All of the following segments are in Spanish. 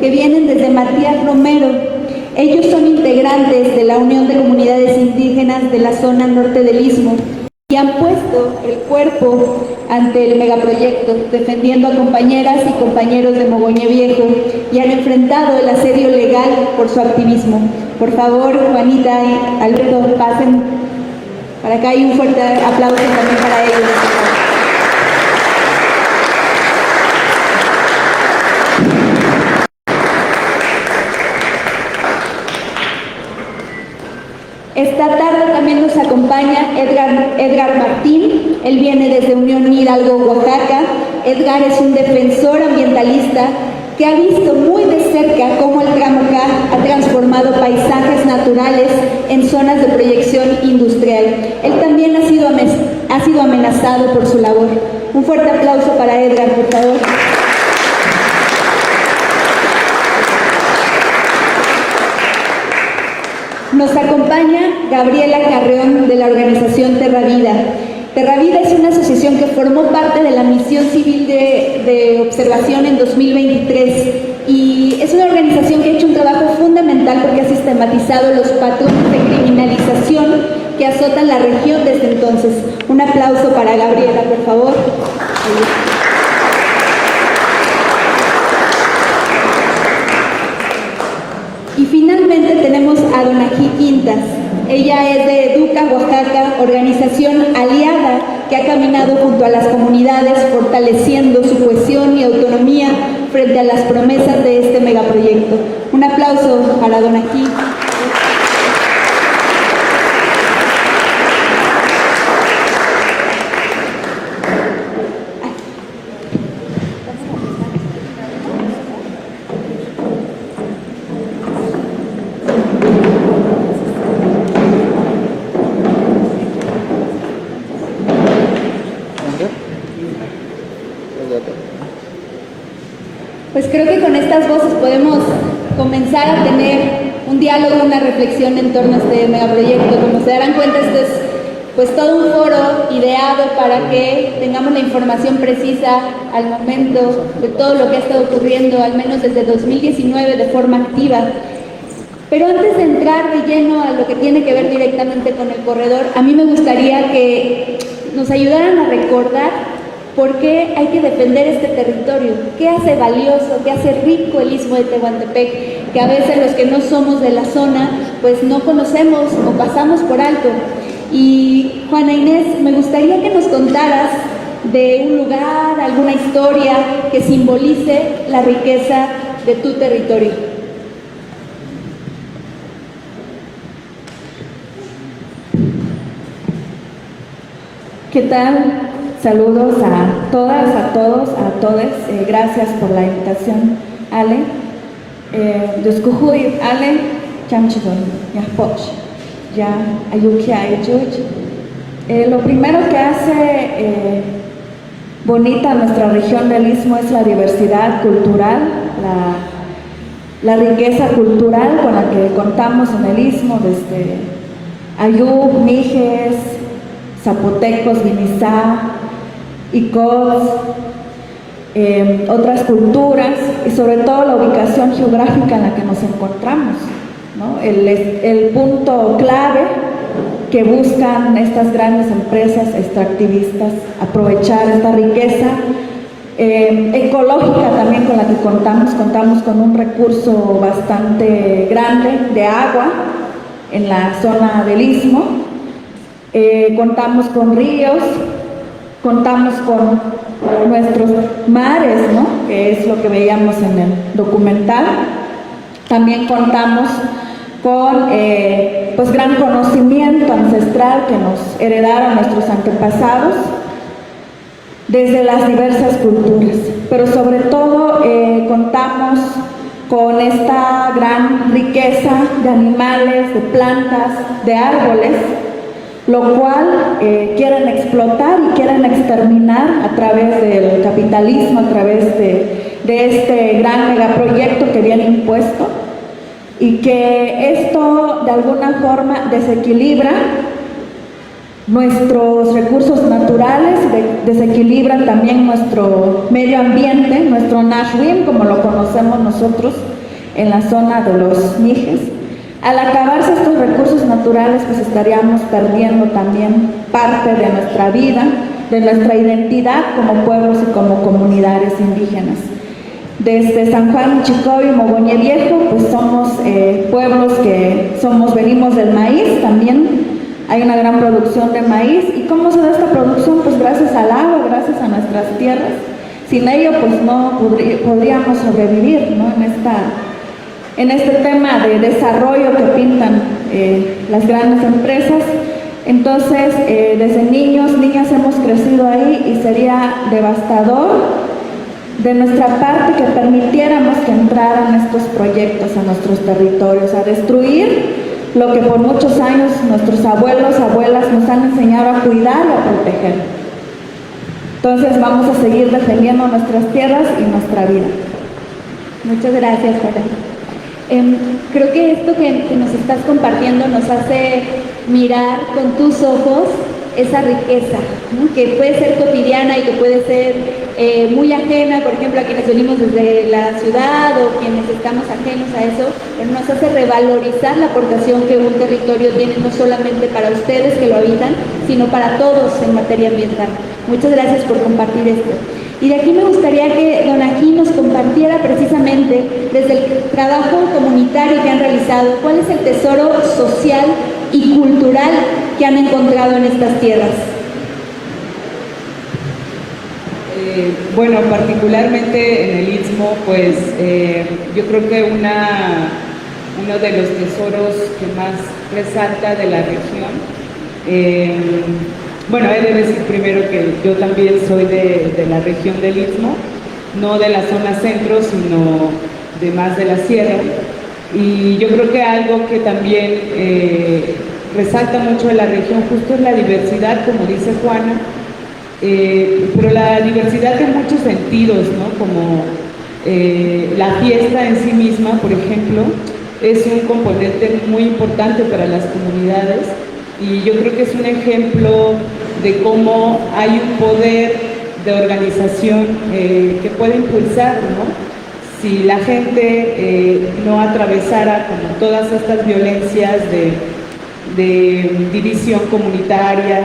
que vienen desde Matías Romero. Ellos son integrantes de la Unión de Comunidades Indígenas de la zona norte del Istmo y han puesto el cuerpo ante el megaproyecto, defendiendo a compañeras y compañeros de Mogoña Viejo, y han enfrentado el asedio legal por su activismo. Por favor, Juanita y Alberto, pasen para acá y un fuerte aplauso también para ellos. Esta tarde también nos acompaña Edgar Martín. Él viene desde Unión Hidalgo, Oaxaca. Edgar es un defensor ambientalista que ha visto muy de cerca cómo el tramo K ha transformado paisajes naturales en zonas de proyección industrial. Él también ha sido amenazado por su labor. Un fuerte aplauso para Edgar, por favor. Nos acompaña Gabriela Carreón de la organización Terra Vida. Terra Vida es una asociación que formó parte de la misión civil de observación en 2023 y es una organización que ha hecho un trabajo fundamental porque ha sistematizado los patrones de criminalización que azotan la región desde entonces. Un aplauso para Gabriela, por favor. Y finalmente tenemos a Donají Quintas. Ella es de Educa, Oaxaca, organización aliada que ha caminado junto a las comunidades fortaleciendo su cohesión y autonomía frente a las promesas de este megaproyecto. Un aplauso para Donají. Pues creo que con estas voces podemos comenzar a tener un diálogo, una reflexión en torno a este megaproyecto. Como se darán cuenta, esto es pues todo un foro ideado para que tengamos la información precisa al momento de todo lo que ha estado ocurriendo, al menos desde 2019 de forma activa. Pero antes de entrar de lleno a lo que tiene que ver directamente con el corredor, a mí me gustaría que nos ayudaran a recordar ¿por qué hay que defender este territorio? ¿Qué hace valioso, qué hace rico el Istmo de Tehuantepec? Que a veces los que no somos de la zona, pues no conocemos o pasamos por alto. Y Juana Inés, me gustaría que nos contaras de un lugar, alguna historia que simbolice la riqueza de tu territorio. ¿Qué tal? Saludos a todas, a todos, a todes. Gracias por la invitación, Ale. Descujuy, Ale, Chamchidon, Yahpoch, Ya, Ayukia, Ayuch. Lo primero que hace bonita nuestra región del Istmo es la diversidad cultural, la riqueza cultural con la que contamos en el Istmo, desde Ayub, Mijes, zapotecos, Vinizá, Icos, otras culturas y sobre todo la ubicación geográfica en la que nos encontramos, ¿no? El punto clave que buscan estas grandes empresas extractivistas, aprovechar esta riqueza ecológica también con la que contamos con un recurso bastante grande de agua en la zona del Istmo. Contamos con ríos, contamos con nuestros mares, ¿no? Que es lo que veíamos en el documental. También contamos con pues gran conocimiento ancestral que nos heredaron nuestros antepasados desde las diversas culturas, pero sobre todo contamos con esta gran riqueza de animales, de plantas, de árboles, lo cual quieren explotar y quieren exterminar a través del capitalismo, a través de este gran megaproyecto que viene impuesto, y que esto de alguna forma desequilibra nuestros recursos naturales, desequilibra también nuestro medio ambiente, nuestro Nashwim, como lo conocemos nosotros, en la zona de los Mijes. Al acabarse estos recursos naturales, pues estaríamos perdiendo también parte de nuestra vida, de nuestra identidad como pueblos y como comunidades indígenas. Desde San Juan, Chicoy y Mogoñé Viejo, pues somos pueblos que venimos del maíz también. Hay una gran producción de maíz. ¿Y cómo se da esta producción? Pues gracias al agua, gracias a nuestras tierras. Sin ello, pues no podríamos sobrevivir, ¿no? En este tema de desarrollo que pintan las grandes empresas. Entonces, desde niños, niñas hemos crecido ahí y sería devastador de nuestra parte que permitiéramos que entraran estos proyectos a nuestros territorios, a destruir lo que por muchos años nuestros abuelos, abuelas nos han enseñado a cuidar y a proteger. Entonces vamos a seguir defendiendo nuestras tierras y nuestra vida. Muchas gracias, Juana. Creo que esto que nos estás compartiendo nos hace mirar con tus ojos esa riqueza, ¿no? Que puede ser cotidiana y que puede ser muy ajena, por ejemplo, a quienes venimos desde la ciudad o quienes estamos ajenos a eso, pero nos hace revalorizar la aportación que un territorio tiene no solamente para ustedes que lo habitan, sino para todos en materia ambiental. Muchas gracias por compartir esto. Y de aquí me gustaría que don Ají nos compartiera precisamente desde el trabajo comunitario que han realizado, cuál es el tesoro social y cultural que han encontrado en estas tierras. Bueno, particularmente en el Istmo, pues yo creo que uno de los tesoros que más resalta de la región, bueno, he de decir primero que yo también soy de la región del Istmo, no de la zona centro, sino de más de la sierra, y yo creo que algo que también resalta mucho de la región justo es la diversidad, como dice Juana, pero la diversidad en muchos sentidos, ¿no? Como la fiesta en sí misma, por ejemplo, es un componente muy importante para las comunidades y yo creo que es un ejemplo de cómo hay un poder de organización que puede impulsar, ¿no? Si la gente no atravesara como todas estas violencias de división comunitaria,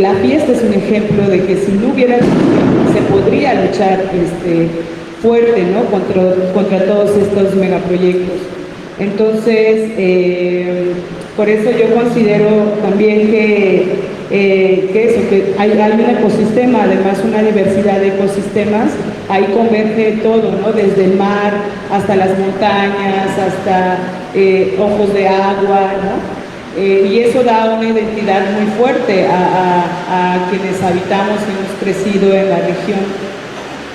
la fiesta es un ejemplo de que si no hubiera se podría luchar fuerte, ¿no? contra todos estos megaproyectos. Entonces, por eso yo considero también que hay un ecosistema, además una diversidad de ecosistemas, ahí converge todo, ¿no? Desde el mar hasta las montañas, hasta ojos de agua, ¿no? Y eso da una identidad muy fuerte a quienes habitamos y hemos crecido en la región.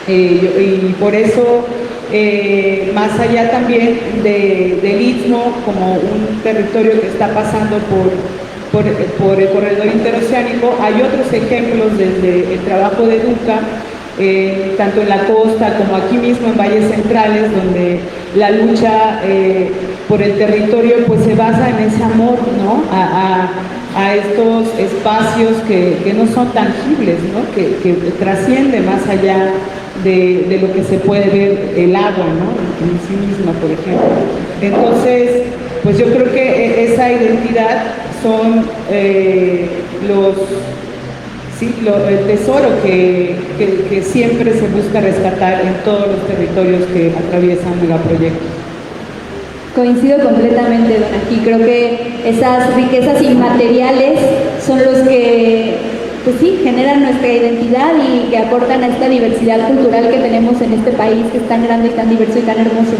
Y por eso, más allá también del Istmo, como un territorio que está pasando por el corredor interoceánico, hay otros ejemplos desde el trabajo de Duca, tanto en la costa como aquí mismo en valles centrales, donde la lucha por el territorio pues se basa en ese amor, ¿no? a estos espacios que no son tangibles, ¿no? que trasciende más allá de lo que se puede ver el agua, ¿no? en sí misma, por ejemplo. Entonces, pues yo creo que esa identidad son el tesoro que siempre se busca rescatar en todos los territorios que atraviesan megaproyectos. Coincido completamente, don Ají. Creo que esas riquezas inmateriales son los que, pues sí, generan nuestra identidad y que aportan a esta diversidad cultural que tenemos en este país, que es tan grande y tan diverso y tan hermoso.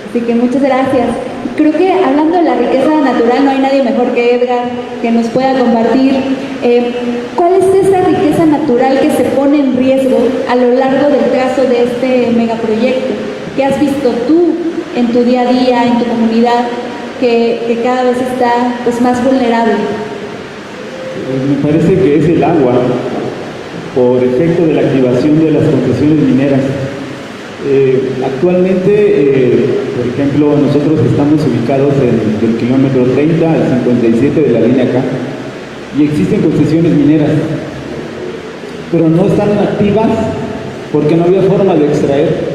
Así que muchas gracias. Creo que hablando de la riqueza natural, no hay nadie mejor que Edgar que nos pueda compartir cuál es esa riqueza natural que se pone en riesgo a lo largo del trazo de este megaproyecto. ¿Qué has visto tú en tu día a día, en tu comunidad, que cada vez está pues, más vulnerable? Me parece que es el agua, por efecto de la activación de las concesiones mineras. Actualmente, por ejemplo, nosotros estamos ubicados del kilómetro 30 al 57 de la línea K y existen concesiones mineras, pero no están activas porque no había forma de extraer.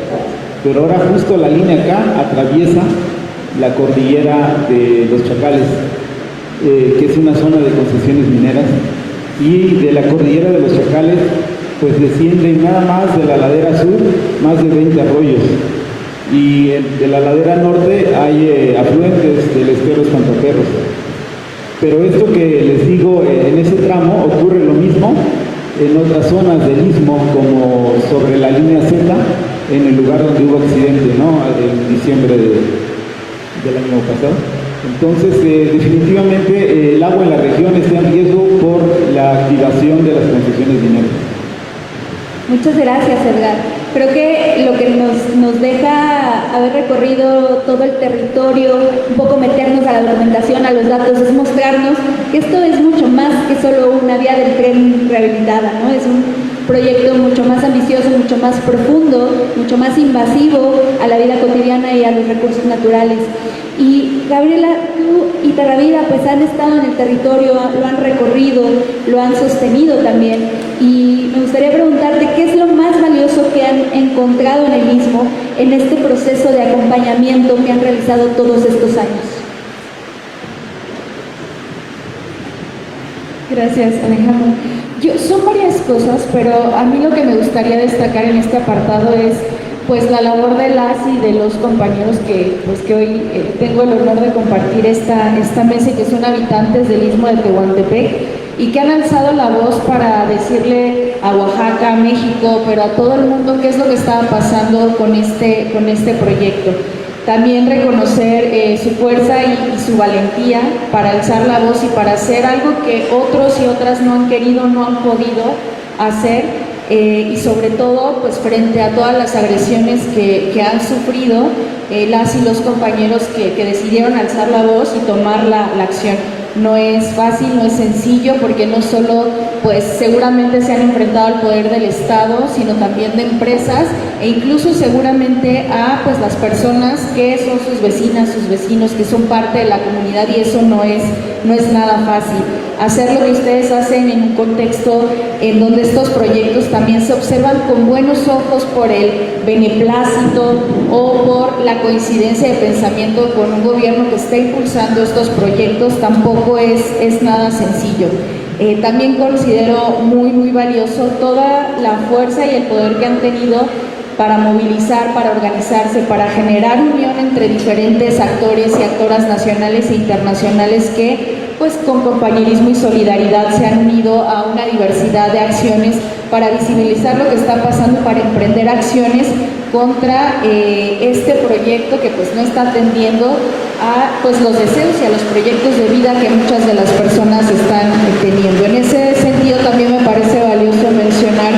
pero ahora justo la línea acá atraviesa la cordillera de los Chacales, que es una zona de concesiones mineras, y de la cordillera de los Chacales pues descienden nada más de la ladera sur más de 20 arroyos, y de la ladera norte hay afluentes del estero Espantaperros. Pero esto que les digo, en ese tramo ocurre lo mismo en otras zonas del istmo, como sobre la línea Z, en el lugar donde hubo accidente, ¿no? En diciembre del año pasado. Entonces, definitivamente el agua en la región está en riesgo por la activación de las concesiones mineras. Muchas gracias, Edgar. Creo que lo que nos deja haber recorrido todo el territorio, un poco meternos a la documentación, a los datos, es mostrarnos que esto es mucho más que solo una vía del tren rehabilitada, ¿no? Es un proyecto mucho más ambicioso, mucho más profundo, mucho más invasivo a la vida cotidiana y a los recursos naturales. Y Gabriela, tú y Terravida pues han estado en el territorio, lo han recorrido, lo han sostenido también, y me gustaría preguntarte qué es lo más valioso que han encontrado en el Istmo en este proceso de acompañamiento que han realizado todos estos años. Gracias, Alejandro. Son varias cosas, pero a mí lo que me gustaría destacar en este apartado es pues la labor de las y de los compañeros que hoy tengo el honor de compartir esta mesa, y que son habitantes del Istmo de Tehuantepec y que han alzado la voz para decirle a Oaxaca, a México, pero a todo el mundo qué es lo que estaba pasando con este proyecto. También reconocer su fuerza y su valentía para alzar la voz y para hacer algo que otros y otras no han querido, no han podido hacer. Y sobre todo pues frente a todas las agresiones que han sufrido las y los compañeros que decidieron alzar la voz y tomar la acción. No es fácil, no es sencillo, porque no solo pues seguramente se han enfrentado al poder del Estado, sino también de empresas e incluso seguramente a pues las personas que son sus vecinas, sus vecinos, que son parte de la comunidad, y eso no es nada fácil. Hacer lo que ustedes hacen en un contexto en donde estos proyectos también se observan con buenos ojos por el beneplácito o por la coincidencia de pensamiento con un gobierno que está impulsando estos proyectos, tampoco es nada sencillo. También considero muy valioso toda la fuerza y el poder que han tenido para movilizar, para organizarse, para generar unión entre diferentes actores y actoras nacionales e internacionales que pues con compañerismo y solidaridad se han unido a una diversidad de acciones para visibilizar lo que está pasando, para emprender acciones contra este proyecto que pues no está atendiendo a pues los deseos y a los proyectos de vida que muchas de las personas están teniendo. En ese sentido también me parece valioso mencionar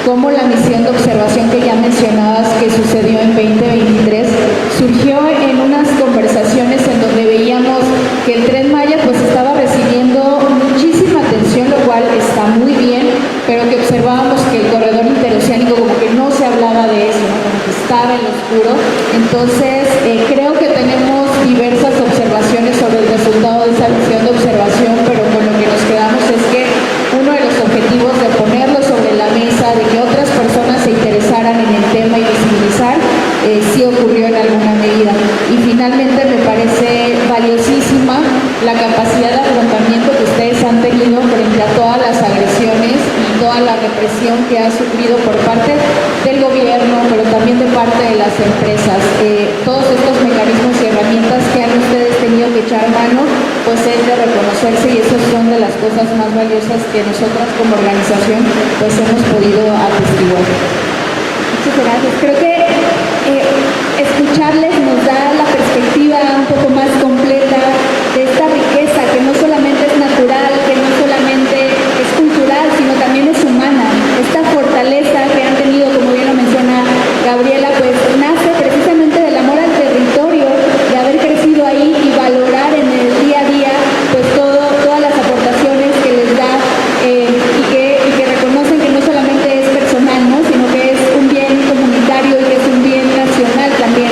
cómo la misión de observación que ya mencionabas, que sucedió en 2023, surgió en unas conversaciones en donde veíamos que el Tren Maya pues estaba recibiendo muchísima atención, lo cual está muy bien, pero que observábamos que el corredor interoceánico como que no se hablaba de eso, ¿no? Como que estaba en lo oscuro. Entonces creo que tenemos diversas observaciones sobre el resultado de esa misión de observación, pero con lo que nos quedamos es que uno de los objetivos de ponerlo sobre la mesa, de que otras personas se interesaran en el tema y visibilizar, sí ocurrió en alguna medida. Y finalmente me parece valiosísima la capacidad de afrontamiento que ustedes han tenido frente a todas las agresiones y toda la represión que ha sufrido por parte del gobierno, pero también de parte de las empresas. Todos estos mecanismos y herramientas que han ustedes tenido que echar mano, pues es de reconocerse, y esas son de las cosas más valiosas que nosotras como organización pues hemos podido atestiguar. Muchas gracias. Creo que escucharles nos da la perspectiva un poco más completa de esta riqueza que no solamente es natural, que no solamente es cultural, sino también es humana. Esta fortaleza que han tenido, como bien lo menciona Gabriela, pues nace precisamente del amor al territorio, de haber crecido ahí y valorar en el día a día pues todas las aportaciones que les da y que reconocen que no solamente es personal, ¿no? Sino que es un bien comunitario y que es un bien nacional también.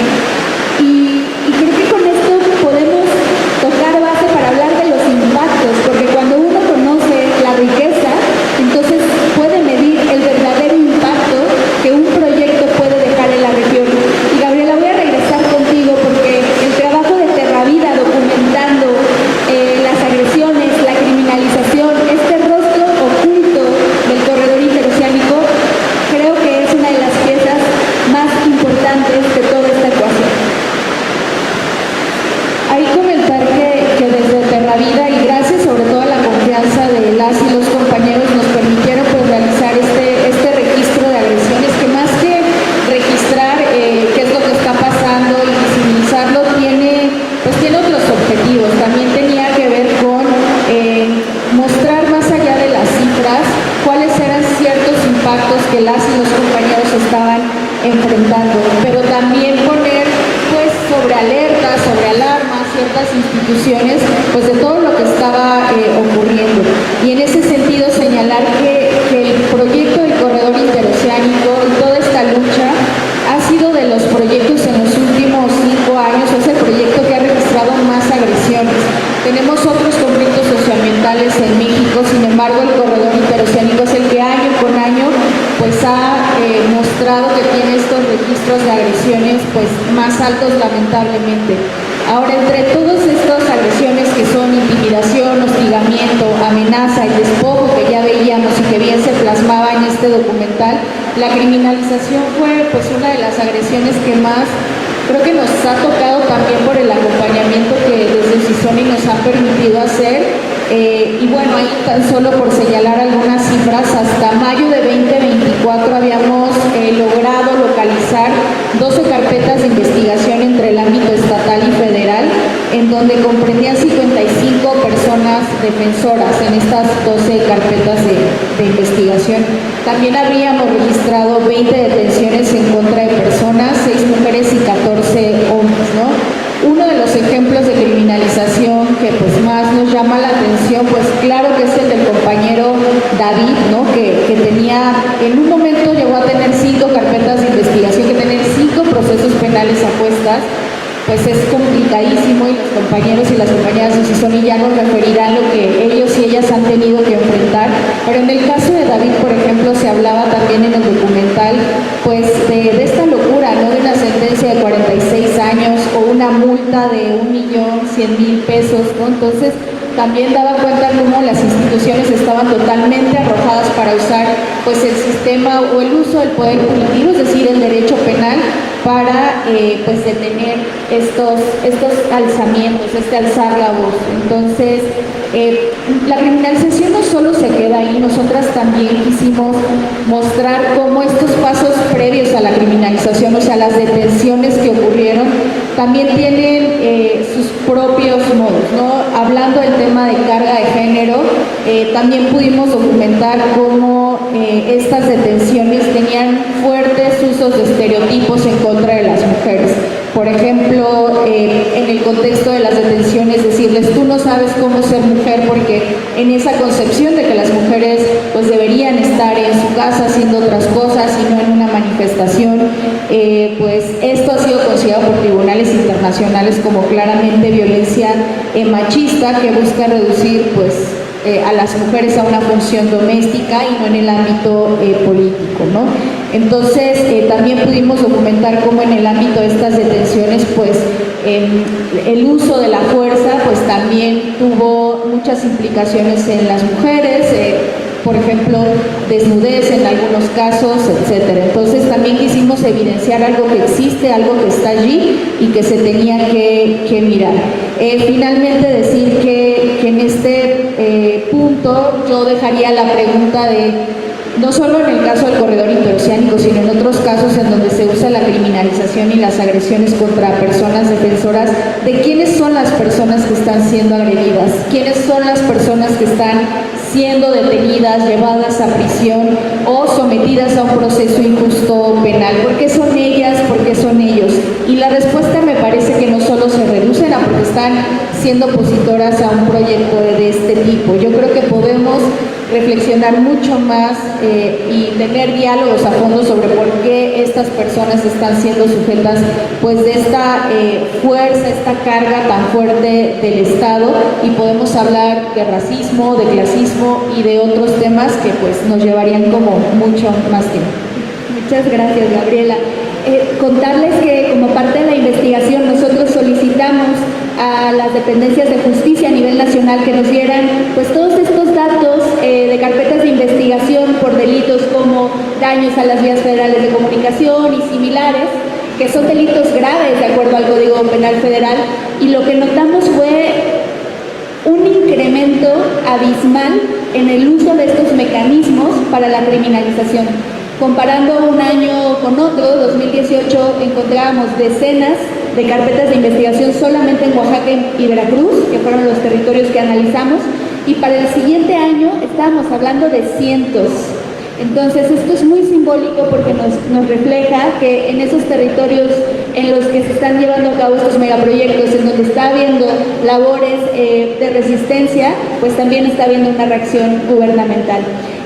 ciertas instituciones pues de todo lo que estaba ocurriendo. Y en ese sentido señalar que el proyecto del corredor interoceánico y toda esta lucha ha sido de los proyectos en los últimos 5 años, es el proyecto que ha registrado más agresiones. Tenemos otros conflictos socioambientales en México, sin embargo el corredor interoceánico es el que año con año pues ha mostrado que tiene estos registros de agresiones pues más altos lamentablemente. Ahora, entre todas estas agresiones que son intimidación, hostigamiento, amenaza y despojo que ya veíamos y que bien se plasmaba en este documental, la criminalización fue pues una de las agresiones que más creo que nos ha tocado también por el acompañamiento que desde CISONI nos ha permitido hacer. Y bueno, ahí tan solo por señalar algunas cifras, hasta mayo de 2024 habíamos logrado localizar 12 carpetas de investigación entre el ámbito estatal y federal, en donde comprendían 55 personas defensoras en estas 12 carpetas de investigación. También habríamos registrado 20 detenciones en contra de personas, 6 mujeres y 14 hombres, ¿no? Uno de los ejemplos de criminalización que pues más nos llama la atención, pues claro que es el del compañero David, ¿no? Que tenía, en un momento llegó a tener 5 carpetas de investigación, que tener 5 procesos penales a cuestas, pues es complicadísimo, y los compañeros y las compañeras de CISONI ya nos referirán lo que ellos y ellas han tenido que enfrentar. Pero en el caso de David, por ejemplo, se hablaba también en el documental pues de esta locura, ¿no? De una sentencia de 46 años o una multa de 1.100.000 pesos, ¿no? Entonces también daba cuenta cómo las instituciones estaban totalmente arrojadas para usar pues el sistema o el uso del poder punitivo, es decir, el derecho penal, para pues detener estos alzamientos, alzar la voz. Entonces, la criminalización no solo se queda ahí, nosotras también quisimos mostrar cómo estos pasos previos a la criminalización, o sea, las detenciones que ocurrieron, también tienen sus propios modos, ¿no? Hablando del tema de carga de género, también pudimos documentar cómo estas detenciones tenían fuertes usos de estereotipos en contra de las mujeres. Por ejemplo, en el contexto de las detenciones, decirles, tú no sabes cómo ser mujer, porque en esa concepción de que las mujeres pues deberían estar en su casa haciendo otras cosas y no en una manifestación, pues esto ha sido considerado por tribunales internacionales como claramente violencia machista, que busca reducir pues a las mujeres a una función doméstica y no en el ámbito político, ¿no? Entonces, también pudimos documentar cómo en el ámbito de estas detenciones, pues, el uso de la fuerza, pues, también tuvo muchas implicaciones en las mujeres, por ejemplo, desnudez en algunos casos, etcétera. Entonces, también quisimos evidenciar algo que existe, algo que está allí y que se tenía que mirar. Finalmente, decir que en este punto yo dejaría la pregunta de, no solo en el caso del corredor interoceánico, sino en otros casos en donde se usa la criminalización y las agresiones contra personas defensoras, de quiénes son las personas que están siendo agredidas, quiénes son las personas que están siendo detenidas, llevadas a prisión o sometidas a un proceso injusto penal. ¿Por qué son ellas? ¿Por qué son ellos? Y la respuesta me parece que no solo se reducen a porque están siendo opositoras a un proyecto de este tipo. Yo creo que podemos reflexionar mucho más y tener diálogos a fondo sobre por qué estas personas están siendo sujetas pues de esta fuerza, esta carga tan fuerte del Estado, y podemos hablar de racismo, de clasismo y de otros temas que pues nos llevarían como mucho más tiempo. Muchas gracias, Gabriela. Contarles que como parte de la investigación nosotros solicitamos a las dependencias de justicia a nivel nacional que nos dieran pues todos estos datos de carpetas de investigación por delitos como daños a las vías federales de comunicación y similares, que son delitos graves de acuerdo al Código Penal Federal, y lo que notamos fue un incremento abismal en el uso de estos mecanismos para la criminalización. Comparando un año con otro, 2018 encontrábamos decenas de carpetas de investigación solamente en Oaxaca y Veracruz, que fueron los territorios que analizamos, y para el siguiente año estábamos hablando de cientos. Entonces esto es muy simbólico porque nos refleja que en esos territorios en los que se están llevando a cabo estos megaproyectos, en donde está habiendo labores de resistencia, pues también está habiendo una reacción gubernamental.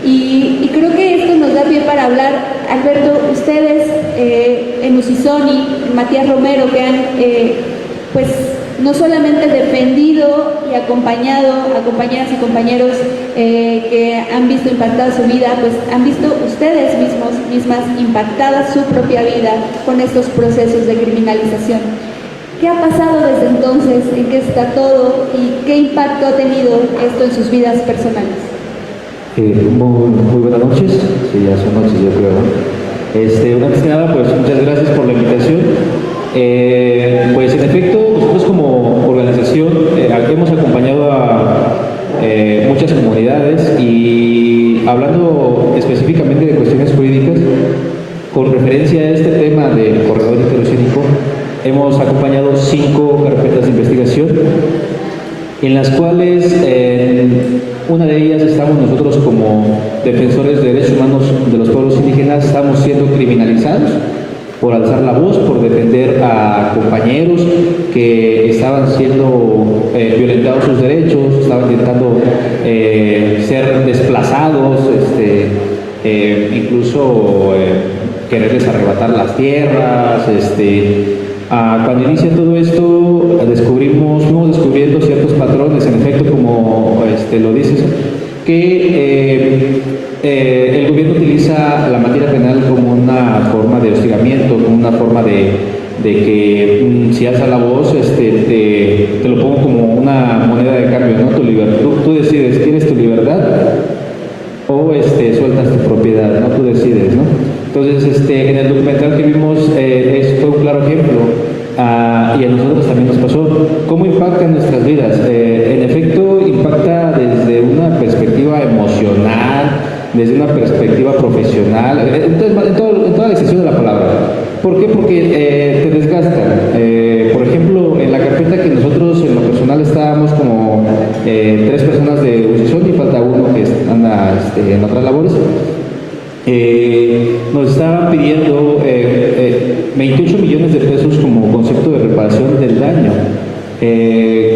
Y creo que esto nos da pie para hablar, Alberto, ustedes, Emus Isoni, Matías Romero, que han pues no solamente defendido y acompañado a compañeras y compañeros que han visto impactada su vida, pues han visto ustedes mismas impactada su propia vida con estos procesos de criminalización. ¿Qué ha pasado desde entonces? ¿En qué está todo? ¿Y qué impacto ha tenido esto en sus vidas personales? Muy buenas noches, sí, ya son noches yo creo, ¿no? Antes que nada, pues muchas gracias por la invitación. Pues en efecto, nosotros como organización hemos acompañado a muchas comunidades y hablando específicamente de cuestiones jurídicas, con referencia a este tema del corredor interoceánico, hemos acompañado 5 carpetas de investigación, en las cuales una de ellas estamos nosotros como defensores de derechos humanos de los pueblos indígenas, estamos siendo criminalizados por alzar la voz, por defender a compañeros que estaban siendo violentados sus derechos, estaban intentando ser desplazados, incluso quererles arrebatar las tierras. Cuando inicia todo esto, fuimos descubriendo ciertos patrones, en efecto, como lo dices, que el gobierno utiliza la materia penal como una forma de hostigamiento, como una forma de que si alza la voz, te lo pongo como una moneda de cambio, ¿no? Tu libertad, tú decides, ¿quieres tu libertad o sueltas tu propiedad, ¿no? Tú decides, ¿no? Entonces, en el documental que vimos fue un claro ejemplo, y a nosotros también nos pasó. ¿Cómo impacta en nuestras vidas? En efecto, impacta desde una perspectiva emocional, desde una perspectiva profesional, en toda la extensión de la palabra. ¿Por qué? Porque te desgastan. Por ejemplo, en la carpeta que nosotros en lo personal estábamos como 3 personas de Usison y falta uno que anda en otras labores. Nos estaban pidiendo 28 millones de pesos como concepto de reparación del daño.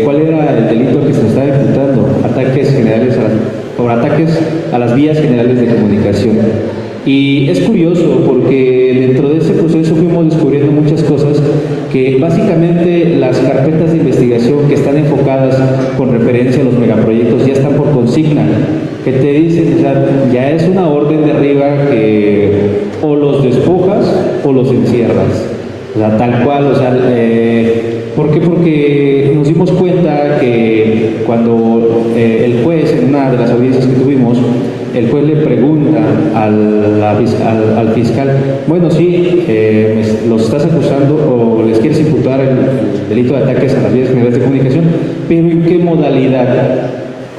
¿Cuál era el delito que se estaba imputando? Ataques a las vías generales de comunicación. Y es curioso porque dentro de ese proceso fuimos descubriendo muchas cosas que básicamente las carpetas de investigación que están enfocadas con referencia a los megaproyectos ya están por consigna, que te dicen, o sea, ya es una orden de arriba que o los despojas o los encierras, o sea, tal cual, o sea, ¿por qué? Porque nos dimos cuenta que cuando el juez, en una de las audiencias que tuvimos, el juez le pregunta al fiscal, bueno, sí, los estás acusando o les quieres imputar el delito de ataques a las vías generales de comunicación, pero ¿en qué modalidad?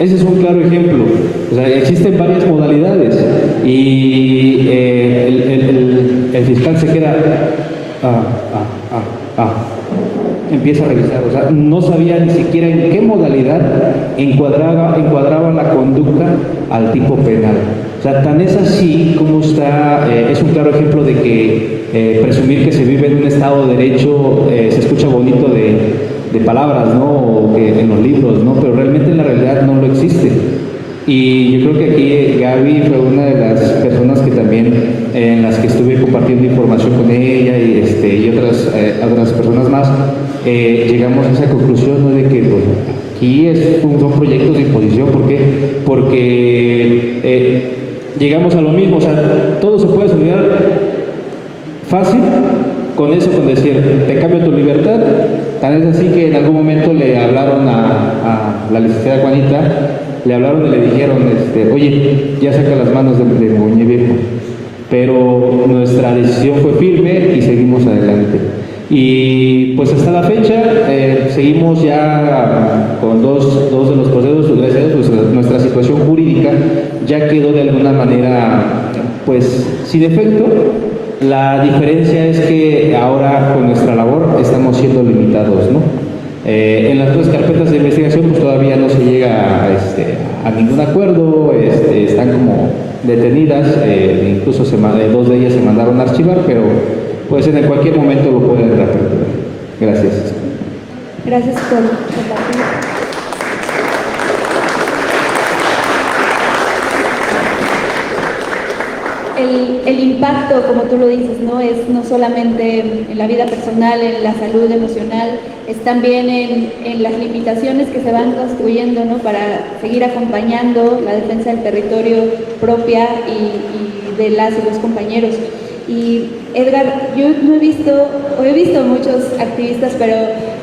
Ese es un claro ejemplo. O sea, existen varias modalidades y el fiscal se queda, empieza a revisar, o sea, no sabía ni siquiera en qué modalidad encuadraba la conducta al tipo penal. O sea, tan es así como está, es un claro ejemplo de que presumir que se vive en un Estado de Derecho se escucha bonito de palabras, ¿no? O que en los libros, ¿no? Pero realmente en la realidad no lo existe. Y yo creo que aquí Gaby fue una de las personas que también, en las que estuve compartiendo información con ella y otras personas más, llegamos a esa conclusión, ¿no? De que pues, aquí son proyectos de imposición. ¿Por qué? Porque llegamos a lo mismo, o sea, todo se puede solucionar fácil con eso, con decir, te cambio tu libertad. Tal es así que en algún momento le hablaron a la licenciada Juanita, le hablaron y le dijeron, oye, ya saca las manos de Muñe Viejo. Pero nuestra decisión fue firme y seguimos adelante. Y pues hasta la fecha seguimos ya con dos de los procesos, gracias a Dios, pues, nuestra situación jurídica ya quedó de alguna manera pues sin efecto. La diferencia es que ahora con nuestra labor estamos siendo limitados, ¿no? En las 2 carpetas de investigación pues todavía no se llega a ningún acuerdo, están como detenidas, incluso dos de ellas se mandaron a archivar, pero pues en cualquier momento lo pueden reaperturar. Gracias. Gracias por compartir. El impacto, como tú lo dices, ¿no? Es no solamente en la vida personal, en la salud emocional, es también en las limitaciones que se van construyendo, ¿no? Para seguir acompañando la defensa del territorio propia y de las y los compañeros. Y Edgar, yo no he visto muchos activistas, pero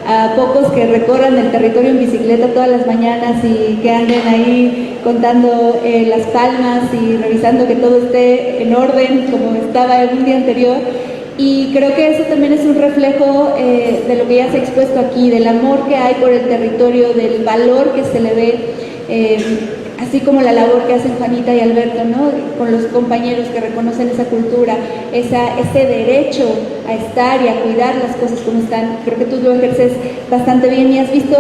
a pocos que recorran el territorio en bicicleta todas las mañanas y que anden ahí contando las palmas y revisando que todo esté en orden como estaba el día anterior. Y creo que eso también es un reflejo de lo que ya se ha expuesto aquí, del amor que hay por el territorio, del valor que se le ve, así como la labor que hacen Juanita y Alberto, ¿no? Con los compañeros que reconocen esa cultura, ese derecho a estar y a cuidar las cosas como están. Creo que tú lo ejerces bastante bien y has visto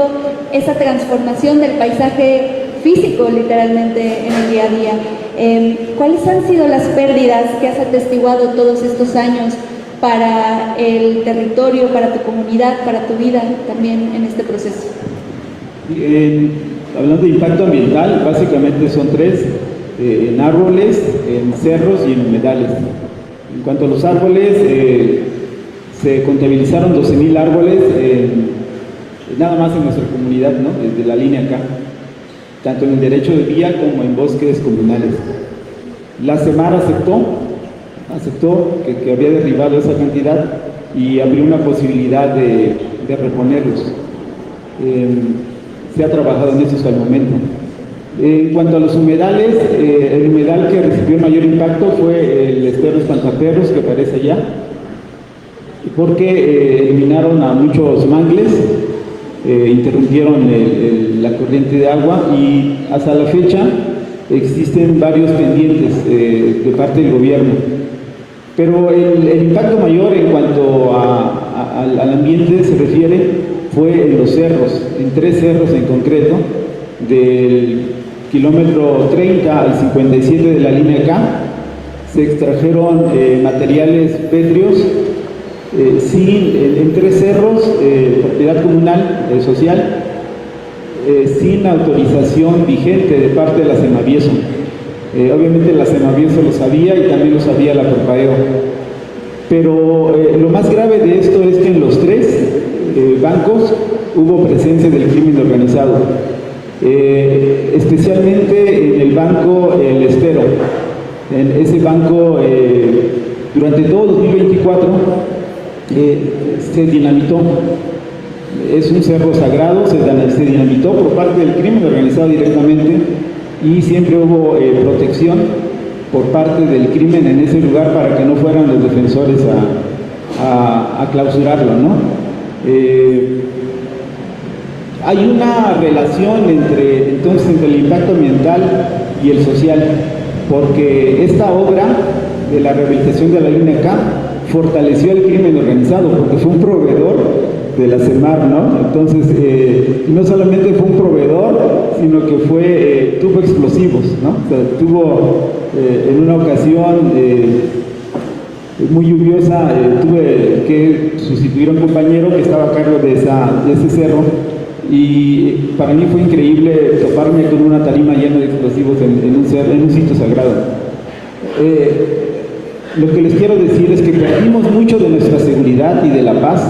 esa transformación del paisaje físico, literalmente, en el día a día. ¿Cuáles han sido las pérdidas que has atestiguado todos estos años para el territorio, para tu comunidad, para tu vida también en este proceso? Hablando de impacto ambiental, básicamente son tres: en árboles, en cerros y en humedales. En cuanto a los árboles, se contabilizaron 12,000 árboles nada más en nuestra comunidad, ¿no? Desde la línea acá, tanto en el derecho de vía como en bosques comunales. La SEMAR aceptó que había derribado esa cantidad y abrió una posibilidad de reponerlos. Se ha trabajado en eso hasta el momento. En cuanto a los humedales, el humedal que recibió mayor impacto fue el estero Espantaperros, que aparece allá, porque eliminaron a muchos mangles, interrumpieron la corriente de agua y hasta la fecha existen varios pendientes de parte del gobierno. Pero el impacto mayor en cuanto al ambiente se refiere fue en los cerros, en 3 cerros en concreto, del kilómetro 30 al 57 de la línea K. Se extrajeron materiales pétreos en 3 cerros, propiedad comunal, social, sin autorización vigente de parte de la Semavieso. Obviamente la Semavieso lo sabía y también lo sabía la Corpaeo. Pero lo más grave de esto es que en los 3 bancos hubo presencia del crimen organizado, especialmente en el banco El Estero. En ese banco, durante todo 2024, se dinamitó. Es un cerro sagrado, se dinamitó por parte del crimen organizado directamente y siempre hubo protección por parte del crimen en ese lugar para que no fueran los defensores a clausurarlo, ¿no? Hay una relación entre el impacto ambiental y el social, porque esta obra de la rehabilitación de la línea K fortaleció el crimen organizado, porque fue un proveedor de la SEMAR, ¿no? Entonces, no solamente fue un proveedor, sino que tuvo explosivos, ¿no? O sea, tuvo en una ocasión muy lluviosa, tuve que sustituir a un compañero que estaba a cargo de ese cerro, y para mí fue increíble toparme con una tarima llena de explosivos en un sitio sagrado. Lo que les quiero decir es que perdimos mucho de nuestra seguridad y de la paz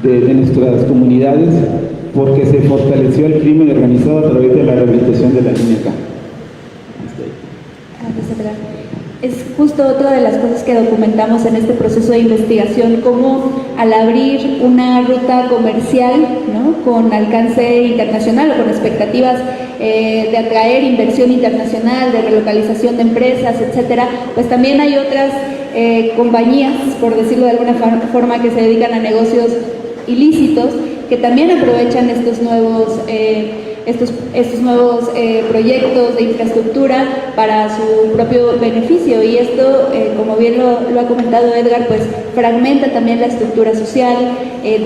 de nuestras comunidades porque se fortaleció el crimen organizado a través de la rehabilitación de la línea K. Es justo otra de las cosas que documentamos en este proceso de investigación, cómo al abrir una ruta comercial, ¿no?, con alcance internacional o con expectativas de atraer inversión internacional, de relocalización de empresas, etcétera, pues también hay otras compañías, por decirlo de alguna forma, que se dedican a negocios ilícitos, que también aprovechan estos nuevos proyectos de infraestructura para su propio beneficio, y esto, como bien lo ha comentado Edgar, pues fragmenta también la estructura social,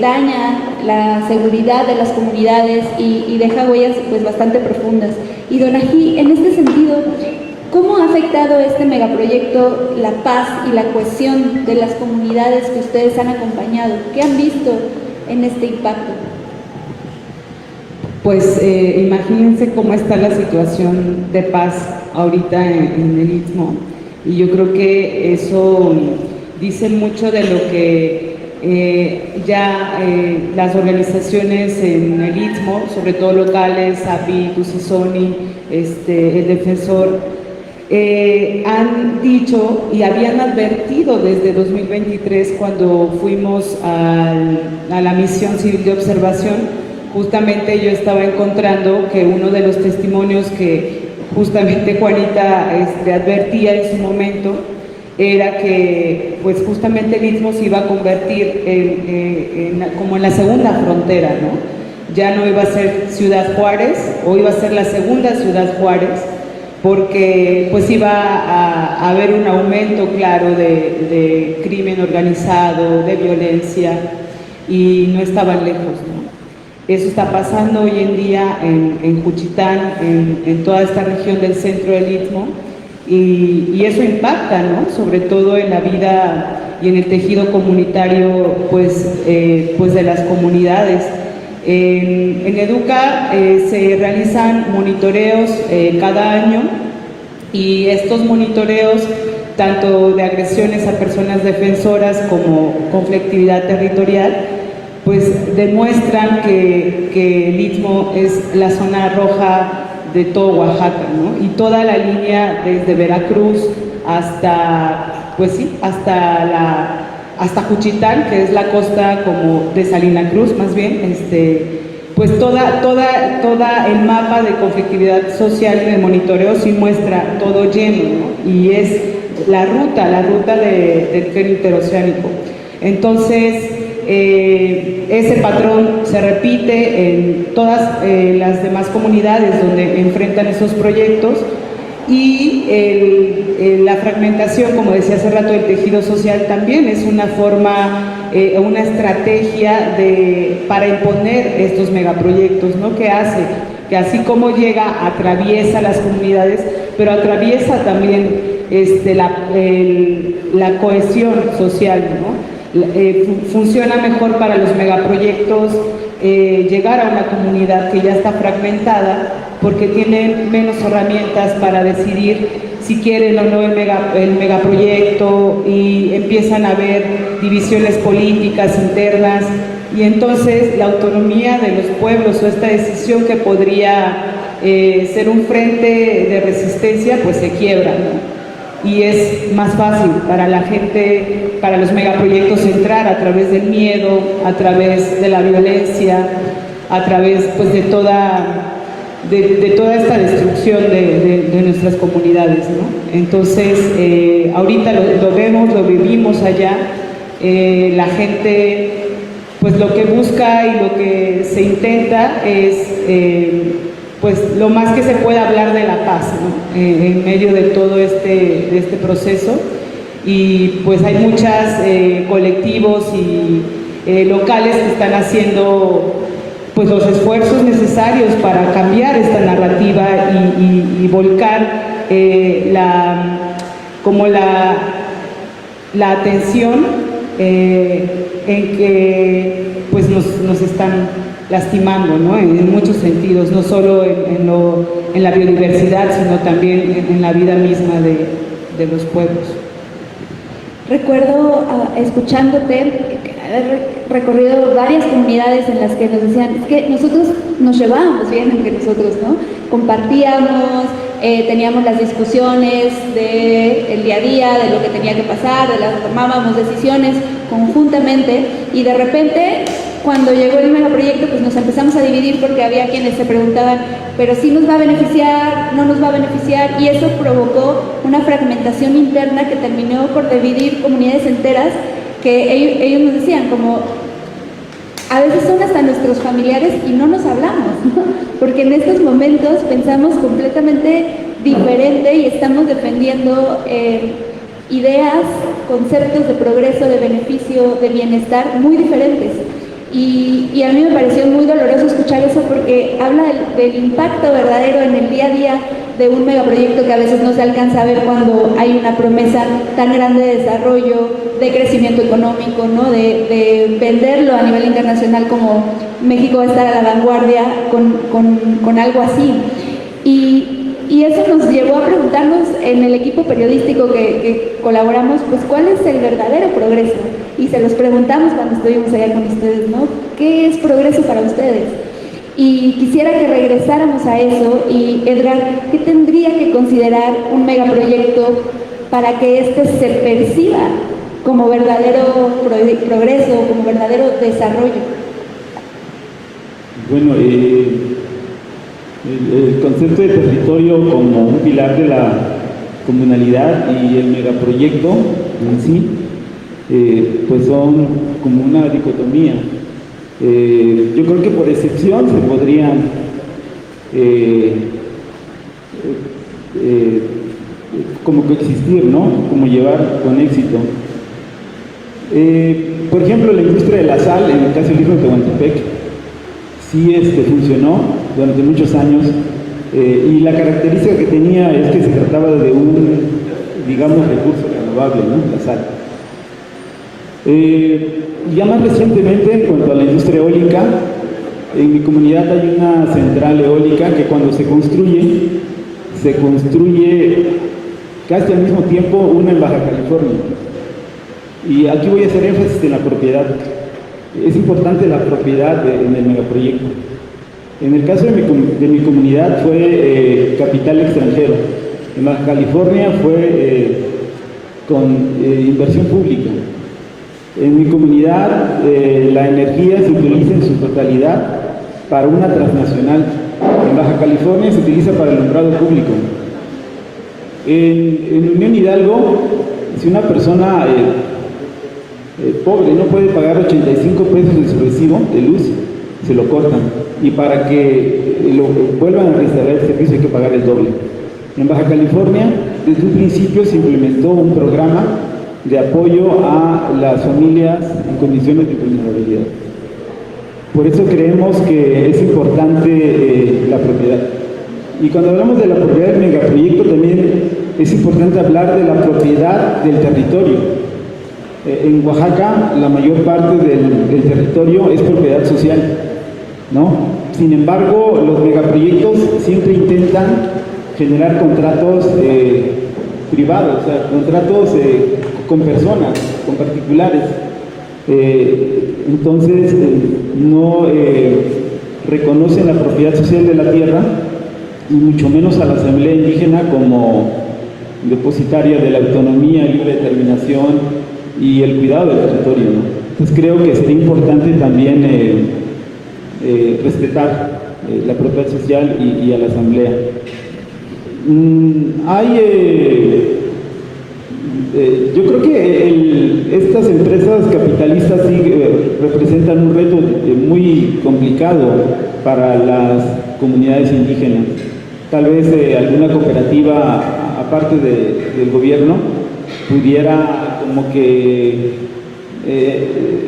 daña la seguridad de las comunidades y deja huellas pues bastante profundas. Y Don Ají, en este sentido, ¿Cómo ha afectado este megaproyecto la paz y la cohesión de las comunidades que ustedes han acompañado? ¿Qué han visto en este impacto? Pues imagínense cómo está la situación de paz ahorita en el Istmo, y yo creo que eso dice mucho de lo que las organizaciones en el Istmo, sobre todo locales, API, Tusisoni, el Defensor, han dicho y habían advertido desde 2023 cuando fuimos a la misión civil de observación. Justamente yo estaba encontrando que uno de los testimonios que justamente Juanita advertía en su momento era que pues justamente el Istmo se iba a convertir como en la segunda frontera, ¿no? Ya no iba a ser Ciudad Juárez, o iba a ser la segunda Ciudad Juárez, porque pues iba a haber un aumento claro de crimen organizado, de violencia, y no estaban lejos, ¿no? Eso está pasando hoy en día en Juchitán, en toda esta región del centro del Istmo, y eso impacta, ¿no? Sobre todo en la vida y en el tejido comunitario, pues de las comunidades. En Educa se realizan monitoreos cada año, y estos monitoreos, tanto de agresiones a personas defensoras como conflictividad territorial, pues demuestran que el Istmo es la zona roja de todo Oaxaca, ¿no? Y toda la línea desde Veracruz hasta, pues sí, hasta Juchitán, que es la costa como de Salina Cruz, más bien, pues toda el mapa de conflictividad social en el monitoreo sí muestra todo lleno, ¿no? Y es la ruta del tren interoceánico. Entonces, ese patrón se repite en todas las demás comunidades donde enfrentan esos proyectos, y la fragmentación, como decía hace rato, del tejido social también es una forma, una estrategia para imponer estos megaproyectos, ¿no? Que hace que así como llega, atraviesa las comunidades, pero atraviesa también la cohesión social, ¿no? Funciona mejor para los megaproyectos llegar a una comunidad que ya está fragmentada, porque tienen menos herramientas para decidir si quieren o no el megaproyecto, y empiezan a haber divisiones políticas internas, y entonces la autonomía de los pueblos, o esta decisión que podría ser un frente de resistencia, pues se quiebra, ¿no? Y es más fácil para la gente, para los megaproyectos, entrar a través del miedo, a través de la violencia, a través pues de toda esta destrucción de nuestras comunidades, ¿no? Entonces, ahorita lo vemos, lo vivimos allá. La gente, pues lo que busca y lo que se intenta es pues lo más que se pueda hablar de la paz, ¿no? En medio de todo este proceso. Y pues hay muchos colectivos y locales que están haciendo pues los esfuerzos necesarios para cambiar esta narrativa y volcar la atención en que pues nos están lastimando, ¿no? En muchos sentidos, no solo en la biodiversidad, sino también en la vida misma de los pueblos. Recuerdo, escuchándote, haber recorrido varias comunidades en las que nos decían, es que nosotros nos llevábamos bien entre nosotros, ¿no? Compartíamos, teníamos las discusiones del día a día, de lo que tenía que pasar, tomábamos decisiones conjuntamente, y de repente, cuando llegó el megaproyecto, pues nos empezamos a dividir, porque había quienes se preguntaban, pero sí nos va a beneficiar, no nos va a beneficiar, y eso provocó una fragmentación interna que terminó por dividir comunidades enteras, que ellos nos decían, como a veces son hasta nuestros familiares y no nos hablamos, ¿no? Porque en estos momentos pensamos completamente diferente y estamos defendiendo ideas, conceptos de progreso, de beneficio, de bienestar muy diferentes. Y a mí me pareció muy doloroso escuchar eso, porque habla del impacto verdadero en el día a día de un megaproyecto que a veces no se alcanza a ver cuando hay una promesa tan grande de desarrollo, de crecimiento económico, ¿no? De venderlo a nivel internacional como México va a estar a la vanguardia con algo así. Y eso nos llevó a preguntarnos en el equipo periodístico que colaboramos, pues ¿cuál es el verdadero progreso? Y se los preguntamos cuando estuvimos allá con ustedes, ¿no? ¿Qué es progreso para ustedes? Y quisiera que regresáramos a eso. Y Edgar, ¿qué tendría que considerar un megaproyecto para que éste se perciba como verdadero progreso, como verdadero desarrollo? Bueno, el concepto de territorio como un pilar de la comunalidad y el megaproyecto en sí, pues son como una dicotomía. Yo creo que por excepción se podrían como coexistir, ¿no? Como llevar con éxito. Por ejemplo, la industria de la sal, en el caso del Istmo de Tehuantepec, sí funcionó durante muchos años, y la característica que tenía es que se trataba de un, digamos, recurso renovable, ¿no? La sal. Ya más recientemente, en cuanto a la industria eólica, en mi comunidad hay una central eólica que cuando se construye casi al mismo tiempo una en Baja California. Y aquí voy a hacer énfasis en la propiedad. Es importante la propiedad en el megaproyecto. En el caso de mi comunidad fue capital extranjero. En Baja California fue con inversión pública. En mi comunidad la energía se utiliza en su totalidad para una transnacional. En Baja California se utiliza para el alumbrado público. En Unión Hidalgo, si una persona pobre no puede pagar 85 pesos de su recibo de luz, se lo cortan. Y para que lo vuelvan a reinstalar el servicio hay que pagar el doble. En Baja California, desde un principio se implementó un programa de apoyo a las familias en condiciones de vulnerabilidad. Por eso creemos que es importante la propiedad. Y cuando hablamos de la propiedad del megaproyecto, también es importante hablar de la propiedad del territorio. En Oaxaca, la mayor parte del territorio es propiedad social, ¿no? Sin embargo, los megaproyectos siempre intentan generar contratos privados, o sea, contratos con personas, con particulares. Entonces, no reconocen la propiedad social de la tierra, y mucho menos a la asamblea indígena como depositaria de la autonomía, libre determinación y el cuidado del territorio, ¿no? Entonces creo que sería importante también respetar la propiedad social y a la asamblea. Yo creo que estas empresas capitalistas sí representan un reto muy complicado para las comunidades indígenas. Tal vez alguna cooperativa, aparte del gobierno, pudiera como que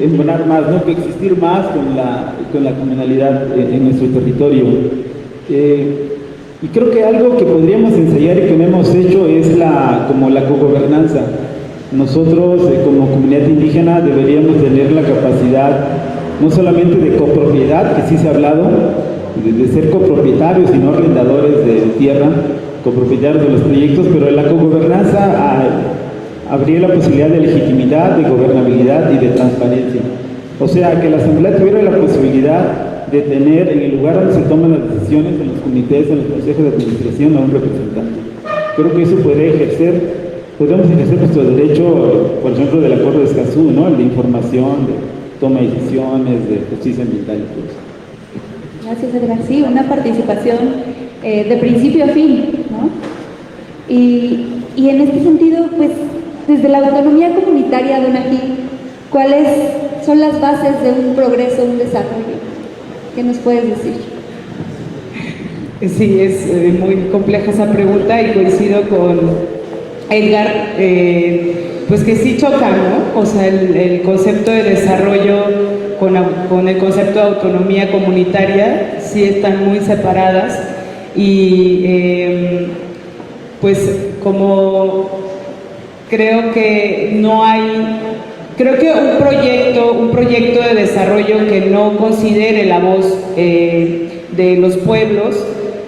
embonar más, ¿no? Que existir más con la comunalidad en nuestro territorio. Y creo que algo que podríamos ensayar y que no hemos hecho es como la cogobernanza. Nosotros como comunidad indígena deberíamos tener la capacidad no solamente de copropiedad, que sí se ha hablado, de ser copropietarios y no arrendadores de tierra, copropietarios de los proyectos, pero la cogobernanza habría la posibilidad de legitimidad, de gobernabilidad y de transparencia. O sea, que la asamblea tuviera la posibilidad de tener en el lugar donde se toman las decisiones, en los comités, en los consejos de administración, a un representante. Creo que eso podríamos ejercer nuestro derecho, por ejemplo, del acuerdo de Escazú, ¿no? El de información, de toma de decisiones, de justicia ambiental y todo eso. Gracias, Edgar. Sí, una participación de principio a fin, ¿no? Y en este sentido, pues, desde la autonomía comunitaria de UNAGIC, ¿cuáles son las bases de un progreso, un desarrollo? ¿Qué nos puedes decir? Sí, es muy compleja esa pregunta y coincido con Edgar, pues que sí chocan, ¿no? O sea, el concepto de desarrollo con el concepto de autonomía comunitaria sí están muy separadas. y pues como creo que no hay, creo que un proyecto de desarrollo que no considere la voz de los pueblos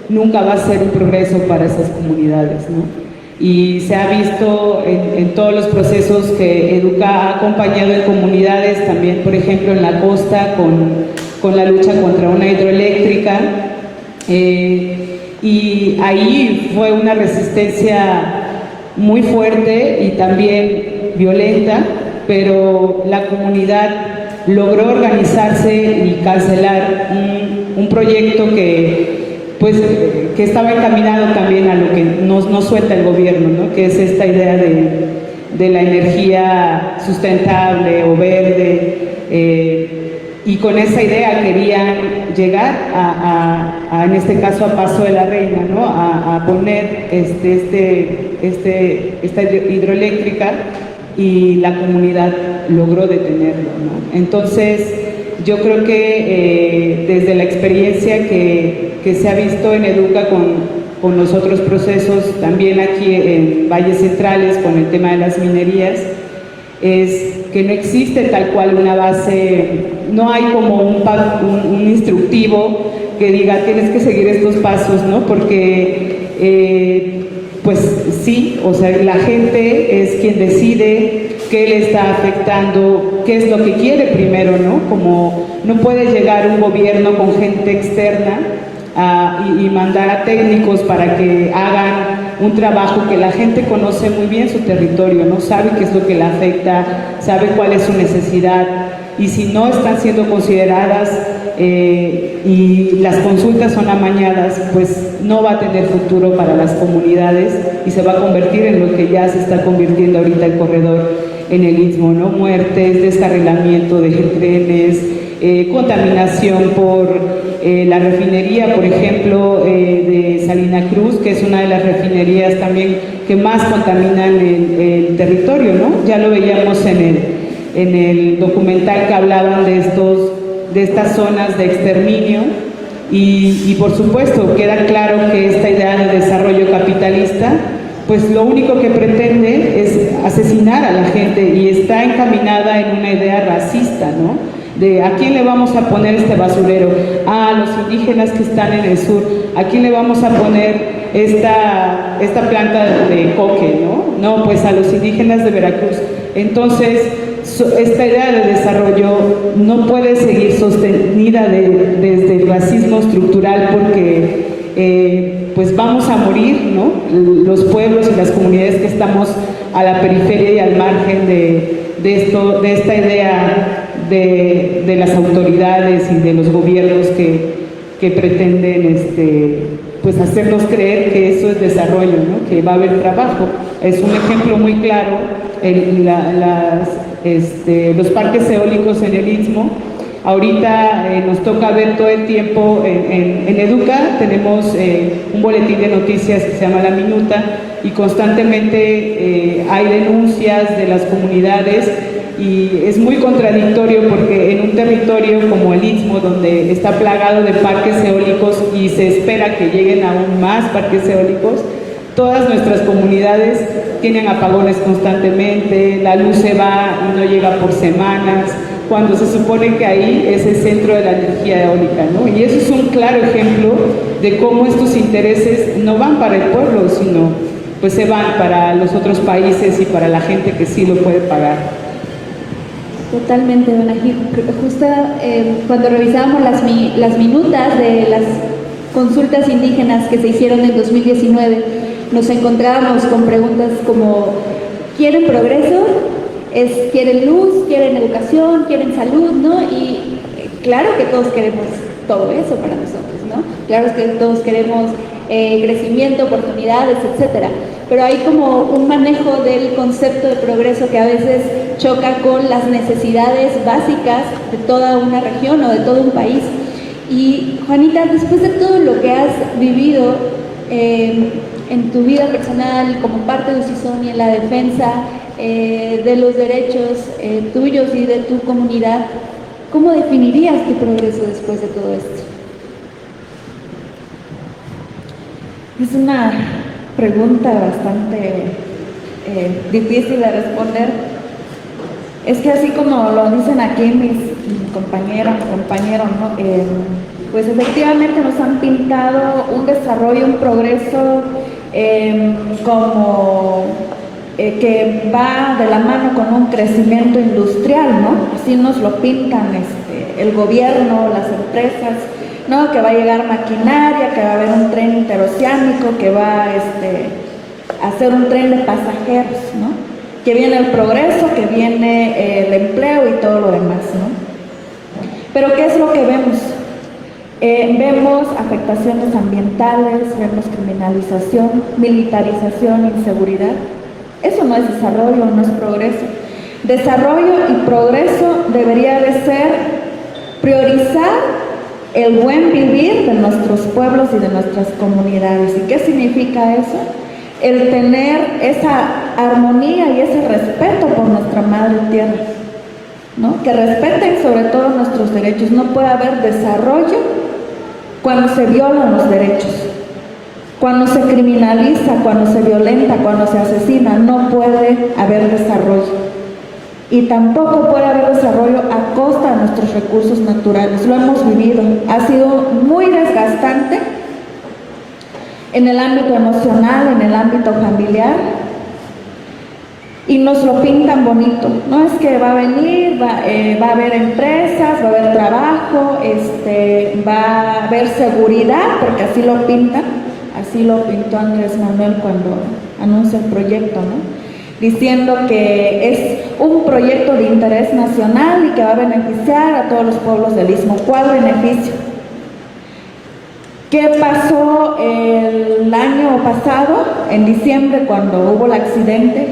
nunca va a ser un progreso para esas comunidades, ¿no? Y se ha visto en todos los procesos que Educa ha acompañado en comunidades, también por ejemplo en la costa con la lucha contra una hidroeléctrica, y ahí fue una resistencia muy fuerte y también violenta, pero la comunidad logró organizarse y cancelar un proyecto que estaba encaminado también a lo que nos suelta el gobierno, ¿no? Que es esta idea de la energía sustentable o verde, y con esa idea querían llegar en este caso a Paso de la Reina, ¿no? A poner esta hidroeléctrica, y la comunidad logró detenerlo, ¿no? Entonces yo creo que desde la experiencia que se ha visto en Educa con los otros procesos, también aquí en Valles Centrales con el tema de las minerías, es que no existe tal cual una base, no hay como un instructivo que diga tienes que seguir estos pasos, ¿no? Porque pues sí, o sea, la gente es quien decide qué le está afectando, qué es lo que quiere primero, ¿no? Como no puede llegar un gobierno con gente externa y mandar a técnicos para que hagan un trabajo que la gente conoce muy bien su territorio, ¿no? Sabe qué es lo que le afecta, sabe cuál es su necesidad, y si no están siendo consideradas y las consultas son amañadas, pues no va a tener futuro para las comunidades y se va a convertir en lo que ya se está convirtiendo ahorita el corredor en el Istmo, ¿no? Muertes, descarrilamiento de trenes, contaminación por la refinería, por ejemplo, de Salina Cruz, que es una de las refinerías también que más contaminan el territorio, ¿no? Ya lo veíamos en el documental que hablaban de estas zonas de exterminio, y por supuesto queda claro que esta idea de desarrollo capitalista pues lo único que pretende es asesinar a la gente, y está encaminada en una idea racista, ¿no? De a quién le vamos a poner este basurero, a los indígenas que están en el sur, a quién le vamos a poner esta planta de coque, ¿no? No, pues a los indígenas de Veracruz. Entonces, esta idea de desarrollo no puede seguir sostenida desde el racismo estructural, porque pues vamos a morir, ¿no? Los pueblos y las comunidades que estamos a la periferia y al margen de esta idea de las autoridades y de los gobiernos que pretenden pues hacernos creer que eso es desarrollo, ¿no? Que va a haber trabajo. Es un ejemplo muy claro los parques eólicos en el Istmo. Ahorita nos toca ver todo el tiempo en Educa, tenemos un boletín de noticias que se llama La Minuta, y constantemente hay denuncias de las comunidades, y es muy contradictorio porque en un territorio como el Istmo, donde está plagado de parques eólicos y se espera que lleguen aún más parques eólicos, todas nuestras comunidades tienen apagones constantemente, la luz se va y no llega por semanas, cuando se supone que ahí es el centro de la energía eólica, ¿no? Y eso es un claro ejemplo de cómo estos intereses no van para el pueblo, sino pues se van para los otros países y para la gente que sí lo puede pagar. Totalmente, don Agir. Justo cuando revisábamos las minutas de las consultas indígenas que se hicieron en 2019, nos encontrábamos con preguntas como: ¿quieren progreso? ¿Quieren luz? ¿Quieren educación? ¿Quieren salud? ¿No? Y claro que todos queremos todo eso para nosotros, ¿no? Claro que todos queremos crecimiento, oportunidades, etcétera. Pero hay como un manejo del concepto de progreso que a veces choca con las necesidades básicas de toda una región o de todo un país. Y Juanita, después de todo lo que has vivido en tu vida personal como parte de UCISON y en la defensa de los derechos tuyos y de tu comunidad, ¿cómo definirías tu progreso después de todo esto? Es una pregunta bastante difícil de responder. Es que así como lo dicen aquí mis compañeros, ¿no? Pues efectivamente nos han pintado un desarrollo, un progreso como que va de la mano con un crecimiento industrial, ¿no? Así nos lo pintan el gobierno, las empresas, ¿no? Que va a llegar maquinaria, que va a haber un tren interoceánico, que va a hacer un tren de pasajeros, ¿no? Que viene el progreso, que viene el empleo y todo lo demás, ¿no? Pero ¿qué es lo que vemos? Vemos afectaciones ambientales, vemos criminalización, militarización, inseguridad. Eso no es desarrollo, no es progreso. Desarrollo y progreso debería de ser priorizar el buen vivir de nuestros pueblos y de nuestras comunidades. ¿Y qué significa eso? El tener esa armonía y ese respeto por nuestra madre tierra, ¿no? Que respeten sobre todo nuestros derechos. No puede haber desarrollo cuando se violan los derechos, cuando se criminaliza, cuando se violenta, cuando se asesina. No puede haber desarrollo. Y tampoco puede haber desarrollo a costa de nuestros recursos naturales. Lo hemos vivido. Ha sido muy desgastante en el ámbito emocional, en el ámbito familiar, y nos lo pintan bonito. No es que va a venir, va a haber empresas, va a haber trabajo, va a haber seguridad, porque así lo pintan, así lo pintó Andrés Manuel cuando anuncia el proyecto, ¿no? Diciendo que es un proyecto de interés nacional y que va a beneficiar a todos los pueblos del Istmo. ¿Cuál beneficio? ¿Qué pasó el año pasado, en diciembre, cuando hubo el accidente?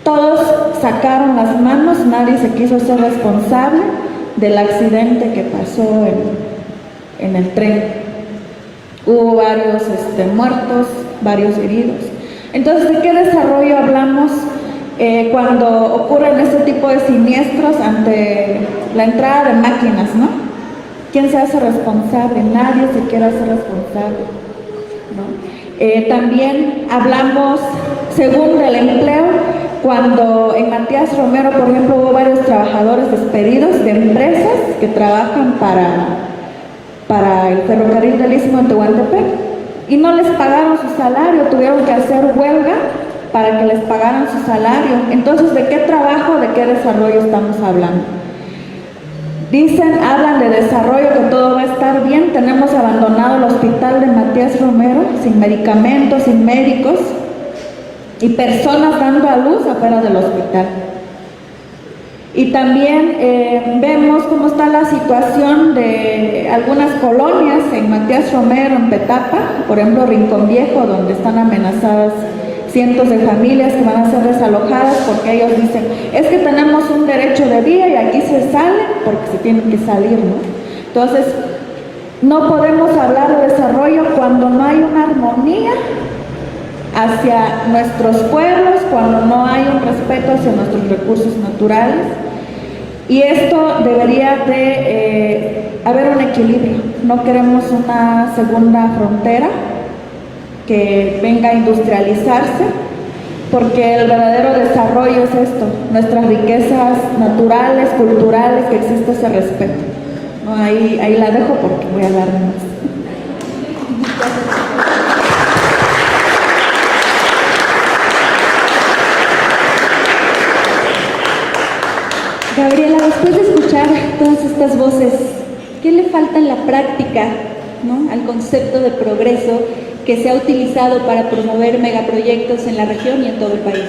Todos sacaron las manos, nadie se quiso ser responsable del accidente que pasó en el tren. Hubo varios muertos, varios heridos. Entonces, ¿de qué desarrollo hablamos cuando ocurren este tipo de siniestros ante la entrada de máquinas, ¿no? ¿Quién se hace responsable? Nadie se quiere hacer responsable, ¿no? También hablamos, según del empleo, cuando en Matías Romero, por ejemplo, hubo varios trabajadores despedidos de empresas que trabajan para el ferrocarril del Istmo en Tehuantepec, y no les pagaron su salario, tuvieron que hacer huelga para que les pagaran su salario. Entonces, ¿de qué trabajo, de qué desarrollo estamos hablando? Hablan de desarrollo, que todo va a estar bien. Tenemos abandonado el hospital de Matías Romero, sin medicamentos, sin médicos, y personas dando a luz afuera del hospital. Y también vemos cómo está la situación de algunas colonias en Matías Romero, en Petapa, por ejemplo Rincón Viejo, donde están amenazadas cientos de familias que van a ser desalojadas porque ellos dicen, es que tenemos un derecho de vía y aquí se sale porque se tienen que salir, ¿no? Entonces, no podemos hablar de desarrollo cuando no hay una armonía hacia nuestros pueblos, cuando no hay un respeto hacia nuestros recursos naturales. Y esto debería de haber un equilibrio. No queremos una segunda frontera que venga a industrializarse, porque el verdadero desarrollo es esto, nuestras riquezas naturales, culturales, que existe ese respeto. No, ahí la dejo porque voy a hablar de más. Gabriela, después de escuchar todas estas voces, ¿qué le falta en la práctica, ¿no?, al concepto de progreso que se ha utilizado para promover megaproyectos en la región y en todo el país?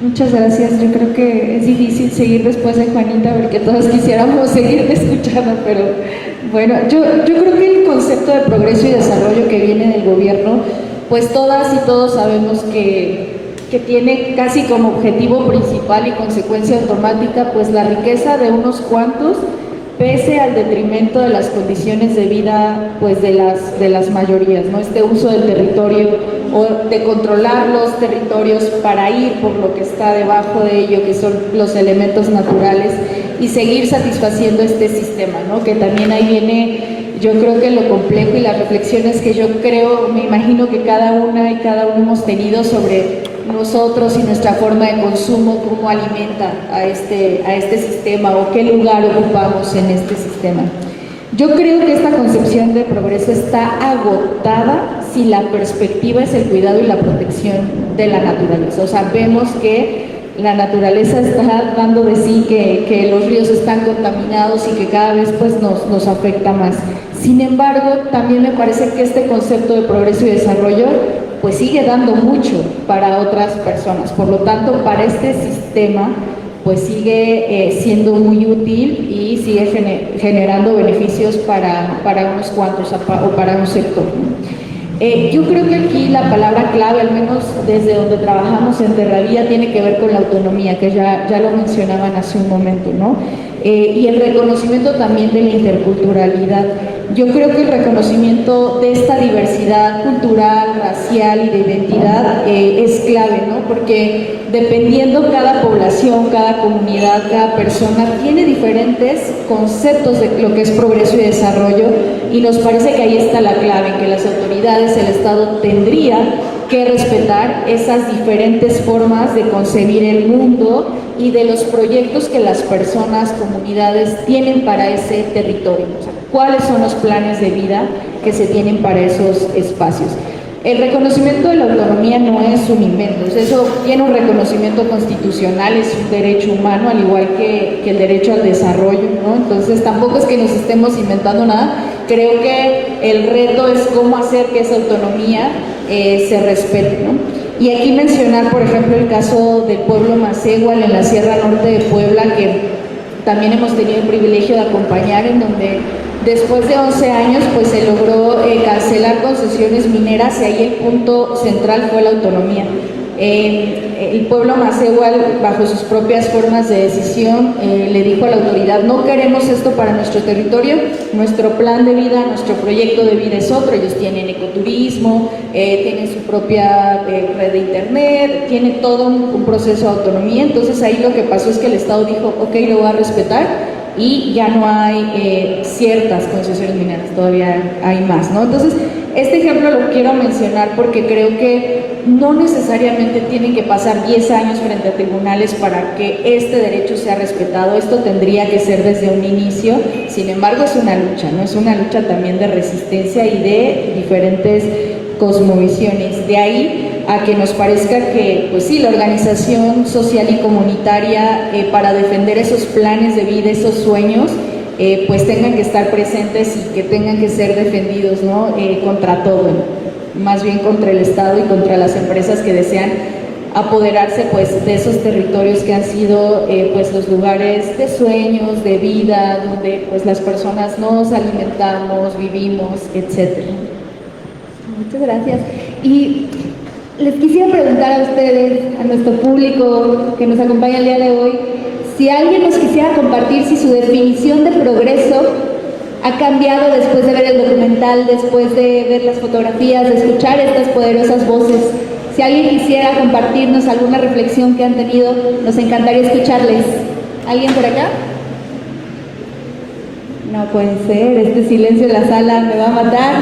Muchas gracias. Yo creo que es difícil seguir después de Juanita porque todos quisiéramos seguir escuchando, pero bueno, yo creo que el concepto de progreso y desarrollo que viene del gobierno, pues todas y todos sabemos que tiene casi como objetivo principal y consecuencia automática pues la riqueza de unos cuantos, pese al detrimento de las condiciones de vida pues de las mayorías, ¿no? Este uso del territorio o de controlar los territorios para ir por lo que está debajo de ello, que son los elementos naturales, y seguir satisfaciendo este sistema, ¿no? Que también ahí viene yo creo que lo complejo y las reflexiones que yo creo, me imagino que cada una y cada uno hemos tenido sobre nosotros y nuestra forma de consumo, cómo alimenta a este sistema o qué lugar ocupamos en este sistema. Yo creo que esta concepción de progreso está agotada si la perspectiva es el cuidado y la protección de la naturaleza. O sea, vemos que la naturaleza está dando de sí, que los ríos están contaminados y que cada vez pues nos afecta más. Sin embargo, también me parece que este concepto de progreso y desarrollo pues sigue dando mucho para otras personas. Por lo tanto, para este sistema pues sigue siendo muy útil y sigue generando beneficios para unos cuantos o para un sector. Yo creo que aquí la palabra clave, al menos desde donde trabajamos en Terravía, tiene que ver con la autonomía, que ya lo mencionaban hace un momento, ¿no? Y el reconocimiento también de la interculturalidad. Yo creo que el reconocimiento de esta diversidad cultural, racial y de identidad es clave, ¿no? Porque dependiendo cada población, cada comunidad, cada persona tiene diferentes conceptos de lo que es progreso y desarrollo, y nos parece que ahí está la clave, en que las autoridades, el Estado tendría que respetar esas diferentes formas de concebir el mundo y de los proyectos que las personas, comunidades tienen para ese territorio. O sea, ¿cuáles son los planes de vida que se tienen para esos espacios? El reconocimiento de la autonomía no es un invento, eso tiene un reconocimiento constitucional, es un derecho humano, al igual que el derecho al desarrollo, ¿no? Entonces tampoco es que nos estemos inventando nada, creo que el reto es cómo hacer que esa autonomía se respete, ¿no? Y aquí mencionar, por ejemplo, el caso del pueblo Macehual en la Sierra Norte de Puebla, que también hemos tenido el privilegio de acompañar, en donde después de 11 años pues se logró cancelar concesiones mineras, y ahí el punto central fue la autonomía. El pueblo Macehual, bajo sus propias formas de decisión, le dijo a la autoridad: no queremos esto para nuestro territorio, nuestro plan de vida, nuestro proyecto de vida es otro. Ellos tienen ecoturismo, tienen su propia red de internet, tienen todo un proceso de autonomía. Entonces ahí lo que pasó es que el Estado dijo: ok, lo voy a respetar, y ya no hay ciertas concesiones mineras, todavía hay más, ¿no? Entonces, este ejemplo lo quiero mencionar porque creo que no necesariamente tienen que pasar 10 años frente a tribunales para que este derecho sea respetado. Esto tendría que ser desde un inicio. Sin embargo, es una lucha, ¿no? Es una lucha también de resistencia y de diferentes cosmovisiones. De ahí a que nos parezca que, pues sí, la organización social y comunitaria para defender esos planes de vida, esos sueños, pues tengan que estar presentes y que tengan que ser defendidos, ¿no? Contra todo, más bien contra el Estado y contra las empresas que desean apoderarse pues de esos territorios que han sido pues los lugares de sueños, de vida, donde pues las personas nos alimentamos, vivimos, etcétera. Muchas gracias. Y les quisiera preguntar a ustedes, a nuestro público que nos acompaña el día de hoy, si alguien nos quisiera compartir si su definición de progreso ha cambiado después de ver el documental, después de ver las fotografías, de escuchar estas poderosas voces. Si alguien quisiera compartirnos alguna reflexión que han tenido, nos encantaría escucharles. ¿Alguien por acá? No puede ser, este silencio en la sala me va a matar.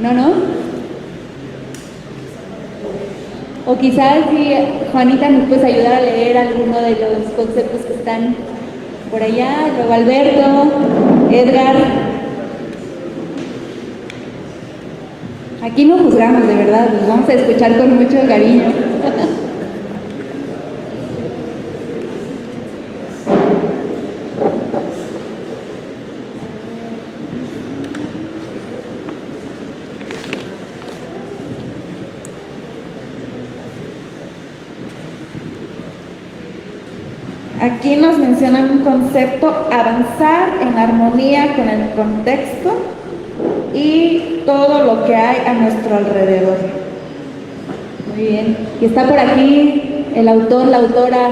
¿No? O quizás si Juanita nos puede ayudar a leer alguno de los conceptos que están por allá, luego Alberto, Edgar. Aquí no juzgamos, de verdad, los vamos a escuchar con mucho cariño. Aquí nos mencionan un concepto: avanzar en armonía con el contexto y todo lo que hay a nuestro alrededor. Muy bien. Y está por aquí el autor, la autora.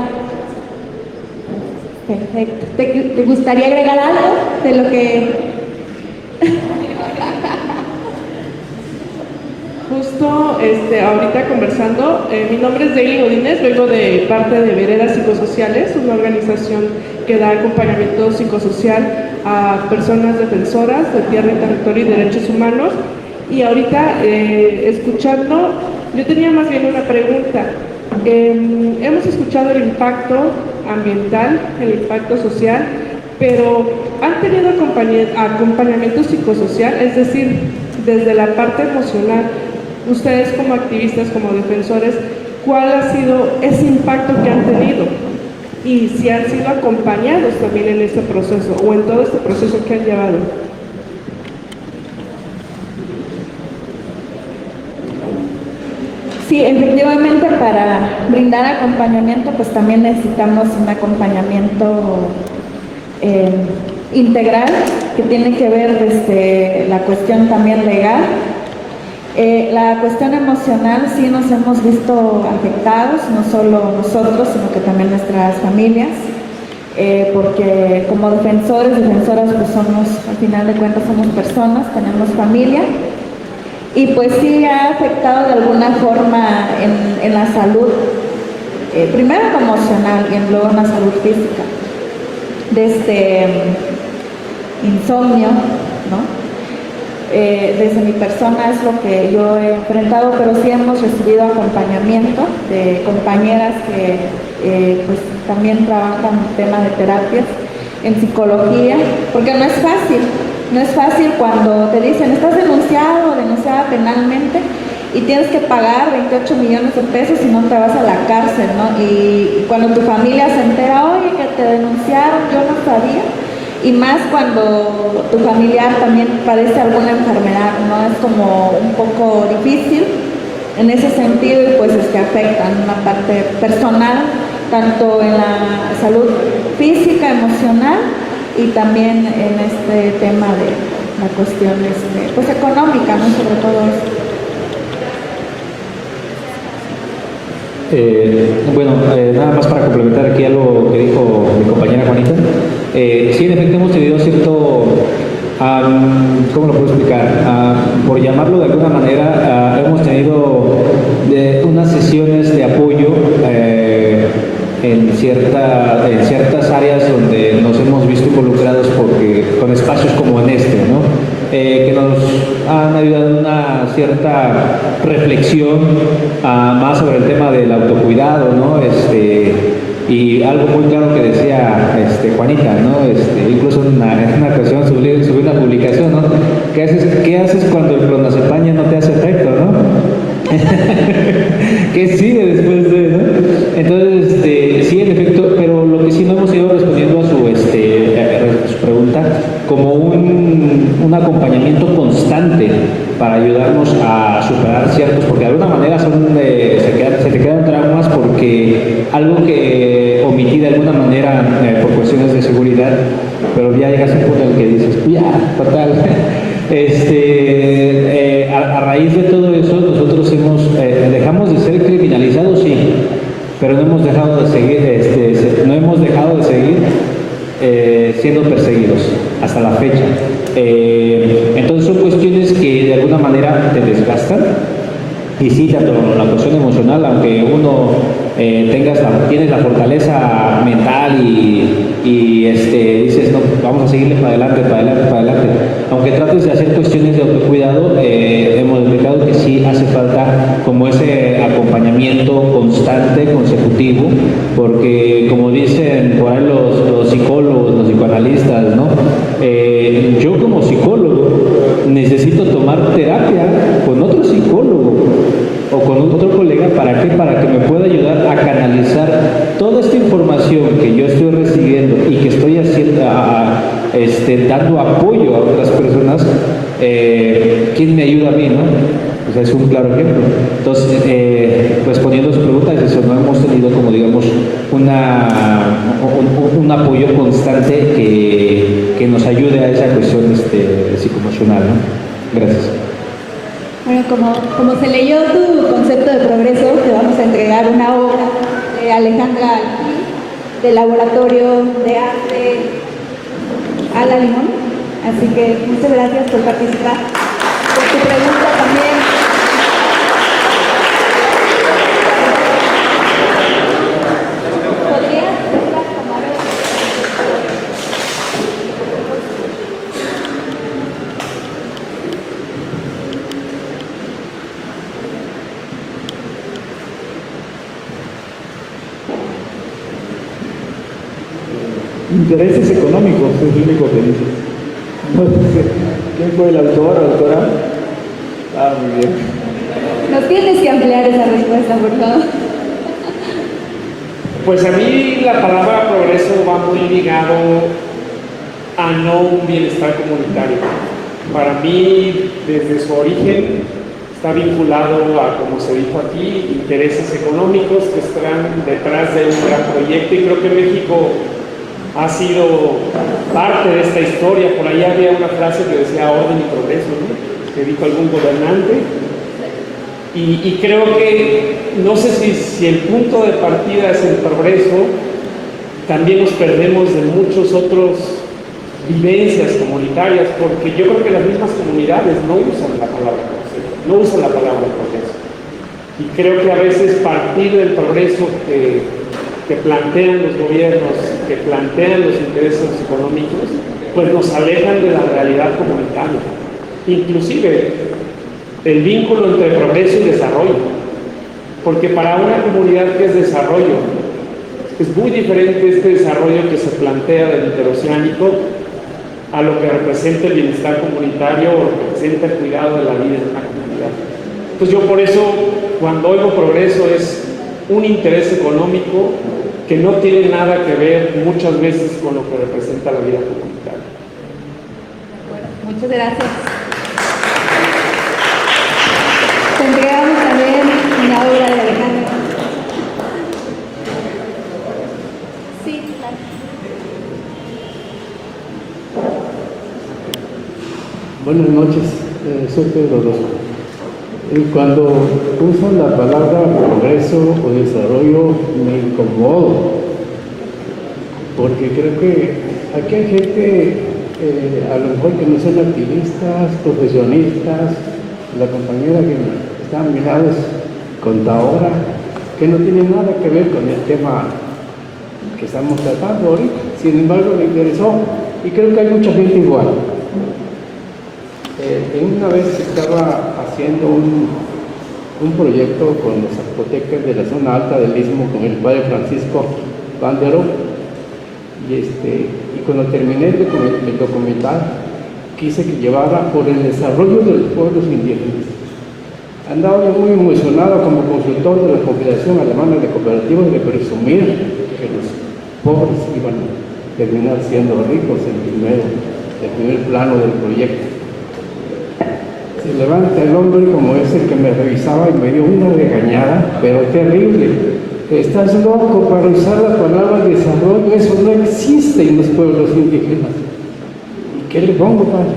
Perfecto. ¿Te gustaría agregar algo de lo que...? Justo ahorita conversando, mi nombre es Deili Godínez, vengo de parte de Veredas Psicosociales, una organización que da acompañamiento psicosocial a personas defensoras de tierra y territorio y derechos humanos. Y ahorita, escuchando, yo tenía más bien una pregunta. Hemos escuchado el impacto ambiental, el impacto social, pero ¿han tenido acompañamiento psicosocial? Es decir, desde la parte emocional, ustedes como activistas, como defensores, ¿cuál ha sido ese impacto que han tenido? Y si han sido acompañados también en este proceso o en todo este proceso que han llevado. Sí, efectivamente, para brindar acompañamiento, pues también necesitamos un acompañamiento integral, que tiene que ver desde la cuestión también legal. La cuestión emocional, sí nos hemos visto afectados, no solo nosotros, sino que también nuestras familias, porque como defensoras, pues somos, al final de cuentas somos personas, tenemos familia. Y pues sí ha afectado de alguna forma en la salud, primero en lo emocional y luego en la salud física, desde insomnio, ¿no? Desde mi persona es lo que yo he enfrentado, pero sí hemos recibido acompañamiento de compañeras que pues también trabajan en tema de terapias, en psicología, porque no es fácil. No es fácil cuando te dicen, estás denunciado o denunciada penalmente y tienes que pagar 28 millones de pesos y no te vas a la cárcel, ¿no? Y cuando tu familia se entera, oye, que te denunciaron, yo no sabía. Y más cuando tu familiar también padece alguna enfermedad, ¿no? Es como un poco difícil en ese sentido y pues es que afectan una parte personal, tanto en la salud física, emocional, y también en este tema de la cuestión pues económica, ¿no? Sobre todo eso. Nada más para complementar aquí algo que dijo mi compañera Juanita. Sí, en efecto hemos tenido cierto, ¿cómo lo puedo explicar? Por llamarlo de alguna manera, hemos tenido unas sesiones de apoyo en ciertas áreas donde nos hemos visto involucrados con espacios como en este, ¿no? Que nos han ayudado en una cierta reflexión más sobre el tema del autocuidado, ¿no? Y algo muy claro que decía Juanita, ¿no? Incluso en una ocasión subí una publicación, ¿no? ¿Qué haces cuando el clonazepam ya no te hace efecto, no? ¿Qué sigue después de eso? Entonces, sí, en efecto, pero lo que sí no hemos ido respondiendo a su pregunta, como un acompañamiento constante para ayudarnos a superar ciertos, porque de alguna manera se te quedan traumas porque algo que omití de alguna manera por cuestiones de seguridad, pero ya llegas a un punto en el que dices, ya, total. A raíz de todo eso, nosotros dejamos de ser criminalizados, sí, pero no hemos dejado de seguir siendo perseguidos hasta la fecha. Entonces son cuestiones que de alguna manera te desgastan. Y sí, tanto la cuestión emocional, aunque uno tienes la fortaleza mental y dices, no, vamos a seguirle para adelante, aunque trates de hacer cuestiones de autocuidado, hemos detectado que sí hace falta como ese acompañamiento constante, consecutivo, porque como dicen por ahí los psicólogos, los psicoanalistas, ¿no? Yo como psicólogo necesito tomar terapia con otro psicólogo o con otro colega, ¿para qué? Para que me pueda ayudar a canalizar toda esta información que yo estoy recibiendo y que estoy haciendo, dando apoyo a otras personas. ¿Quién me ayuda a mí, no? O sea, es un claro ejemplo. Entonces, respondiendo a su pregunta, es eso, no hemos tenido como digamos un apoyo constante que nos ayude a esa cuestión psicoemocional, ¿no? Gracias. Bueno, como se leyó tu concepto de progreso, te vamos a entregar una obra de Alejandra Alquí, del Laboratorio de Arte Ala Limón. Así que muchas gracias por participar. Por tu pregunta también. ¿Podrías tomar Intereses económicos es lo único que dice. No sé, ¿quién fue el autor o autora? Ah, muy bien. Nos tienes que ampliar esa respuesta, por favor. Pues a mí la palabra progreso va muy ligado a no un bienestar comunitario. Para mí, desde su origen, está vinculado a, como se dijo aquí, intereses económicos que están detrás de un gran proyecto, y creo que México ha sido parte de esta historia. Por ahí había una frase que decía orden y progreso, ¿no?, que dijo algún gobernante, y creo que, no sé si el punto de partida es el progreso, también nos perdemos de muchos otros vivencias comunitarias, porque yo creo que las mismas comunidades no usan la palabra progreso, no usan la palabra progreso, y creo que a veces partir del progreso que plantean los gobiernos, que plantean los intereses económicos, pues nos alejan de la realidad comunitaria. Inclusive el vínculo entre progreso y desarrollo, porque para una comunidad que es desarrollo, es muy diferente este desarrollo que se plantea del interoceánico a lo que representa el bienestar comunitario o representa el cuidado de la vida de una comunidad. Entonces yo por eso, cuando oigo progreso, es un interés económico que no tiene nada que ver muchas veces con lo que representa la vida comunitaria. Muchas gracias. Te entregamos también una obra de Alejandro. Sí, claro. Buenas noches, soy Pedro Orozco. Cuando usan la palabra progreso o desarrollo me incomodo, porque creo que aquí hay gente, a lo mejor que no son activistas, profesionistas. La compañera que está a mi lado es contadora, que no tiene nada que ver con el tema que estamos tratando ahorita. Sin embargo, me interesó, y creo que hay mucha gente igual. Una vez estaba haciendo un proyecto con los zapotecas de la zona alta del Istmo, con el padre Francisco Bandero, y cuando terminé el documental, quise que llevara por el desarrollo de los pueblos indígenas. Andaba yo muy emocionado como consultor de la Confederación Alemana de Cooperativas de presumir que los pobres iban a terminar siendo ricos en el primer plano del proyecto. Se levanta el hombre como ese que me revisaba y me dio una regañada, pero terrible. Estás loco para usar la palabra desarrollo, eso no existe en los pueblos indígenas. ¿Y qué le pongo, padre?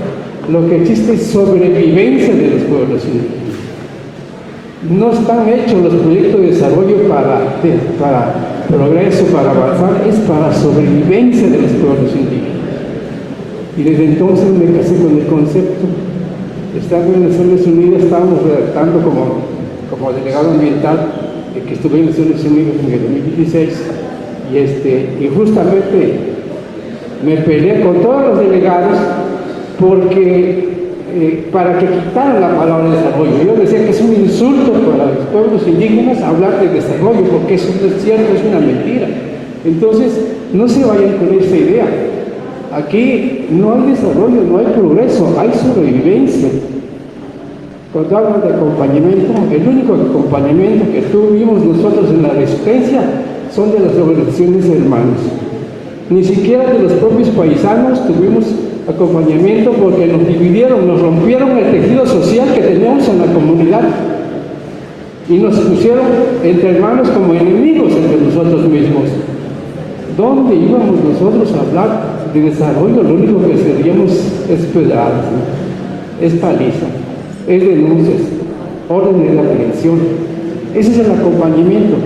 Lo que existe es sobrevivencia de los pueblos indígenas. No están hechos los proyectos de desarrollo para progreso, para avanzar, es para sobrevivencia de los pueblos indígenas. Y desde entonces me casé con el concepto. Estando en Naciones Unidas, estábamos redactando como delegado ambiental, que estuve en Naciones Unidas en el 2016, y justamente me peleé con todos los delegados porque para que quitaran la palabra desarrollo. Yo decía que es un insulto para los pueblos indígenas hablar de desarrollo, porque eso no es cierto, es una mentira. Entonces, no se vayan con esta idea. Aquí no hay desarrollo, no hay progreso, hay sobrevivencia. Cuando hablan de acompañamiento, el único acompañamiento que tuvimos nosotros en la resistencia son de las organizaciones hermanas. Ni siquiera de los propios paisanos tuvimos acompañamiento, porque nos dividieron, nos rompieron el tejido social que teníamos en la comunidad y nos pusieron entre hermanos como enemigos entre nosotros mismos. ¿Dónde íbamos nosotros a hablar de desarrollo? Lo único que seríamos es pedradas, ¿no? Es paliza, es denuncias, órdenes de aprehensión. Ese es el acompañamiento.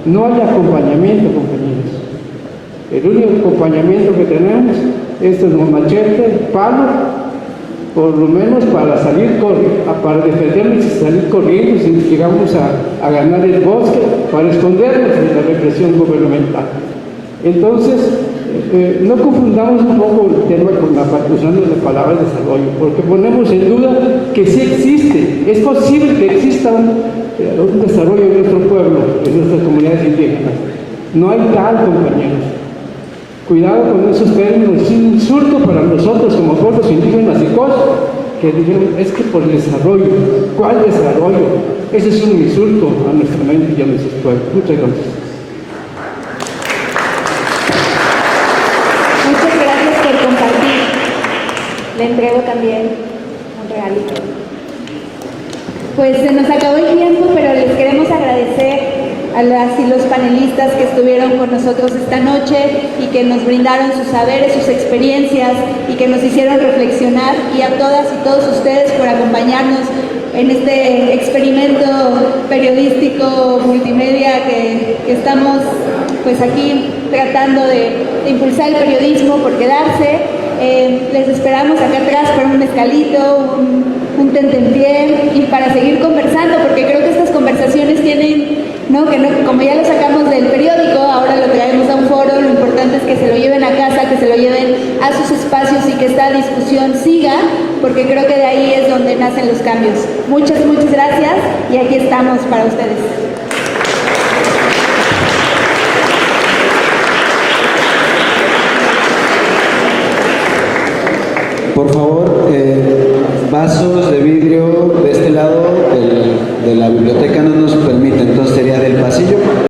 No hay acompañamiento, compañeros. El único acompañamiento que tenemos es el machete, palo, por lo menos para salir para defendernos y salir corriendo si llegamos a ganar el bosque, para escondernos de la represión gubernamental. Entonces, no confundamos un poco el tema usando la palabra desarrollo, porque ponemos en duda que sí existe. Es posible que exista un desarrollo en nuestro pueblo, en nuestras comunidades indígenas. No hay tal, compañeros. Cuidado con esos términos, es un insulto para nosotros como pueblos indígenas y cos, que dijeron, es que por el desarrollo. ¿Cuál desarrollo? Ese es un insulto a nuestra mente y a nuestros pueblos. Muchas gracias. Muchas gracias por compartir. Le entrego también un regalito. Pues se nos acabó el tiempo, pero les queremos agradecer a las y los panelistas que estuvieron con nosotros esta noche y que nos brindaron sus saberes, sus experiencias y que nos hicieron reflexionar, y a todas y todos ustedes por acompañarnos en este experimento periodístico multimedia que estamos pues aquí tratando de impulsar el periodismo por quedarse. Les esperamos acá atrás para un mezcalito, un tentempié y para seguir conversando, porque creo que estas conversaciones tienen, como ya lo sacamos del periódico, ahora lo traemos a un foro. Lo importante es que se lo lleven a casa, que se lo lleven a sus espacios y que esta discusión siga, porque creo que de ahí es donde nacen los cambios. Muchas gracias y aquí estamos para ustedes. Por favor, vasos de vidrio de este lado de la biblioteca no nos permiten, entonces sería del pasillo.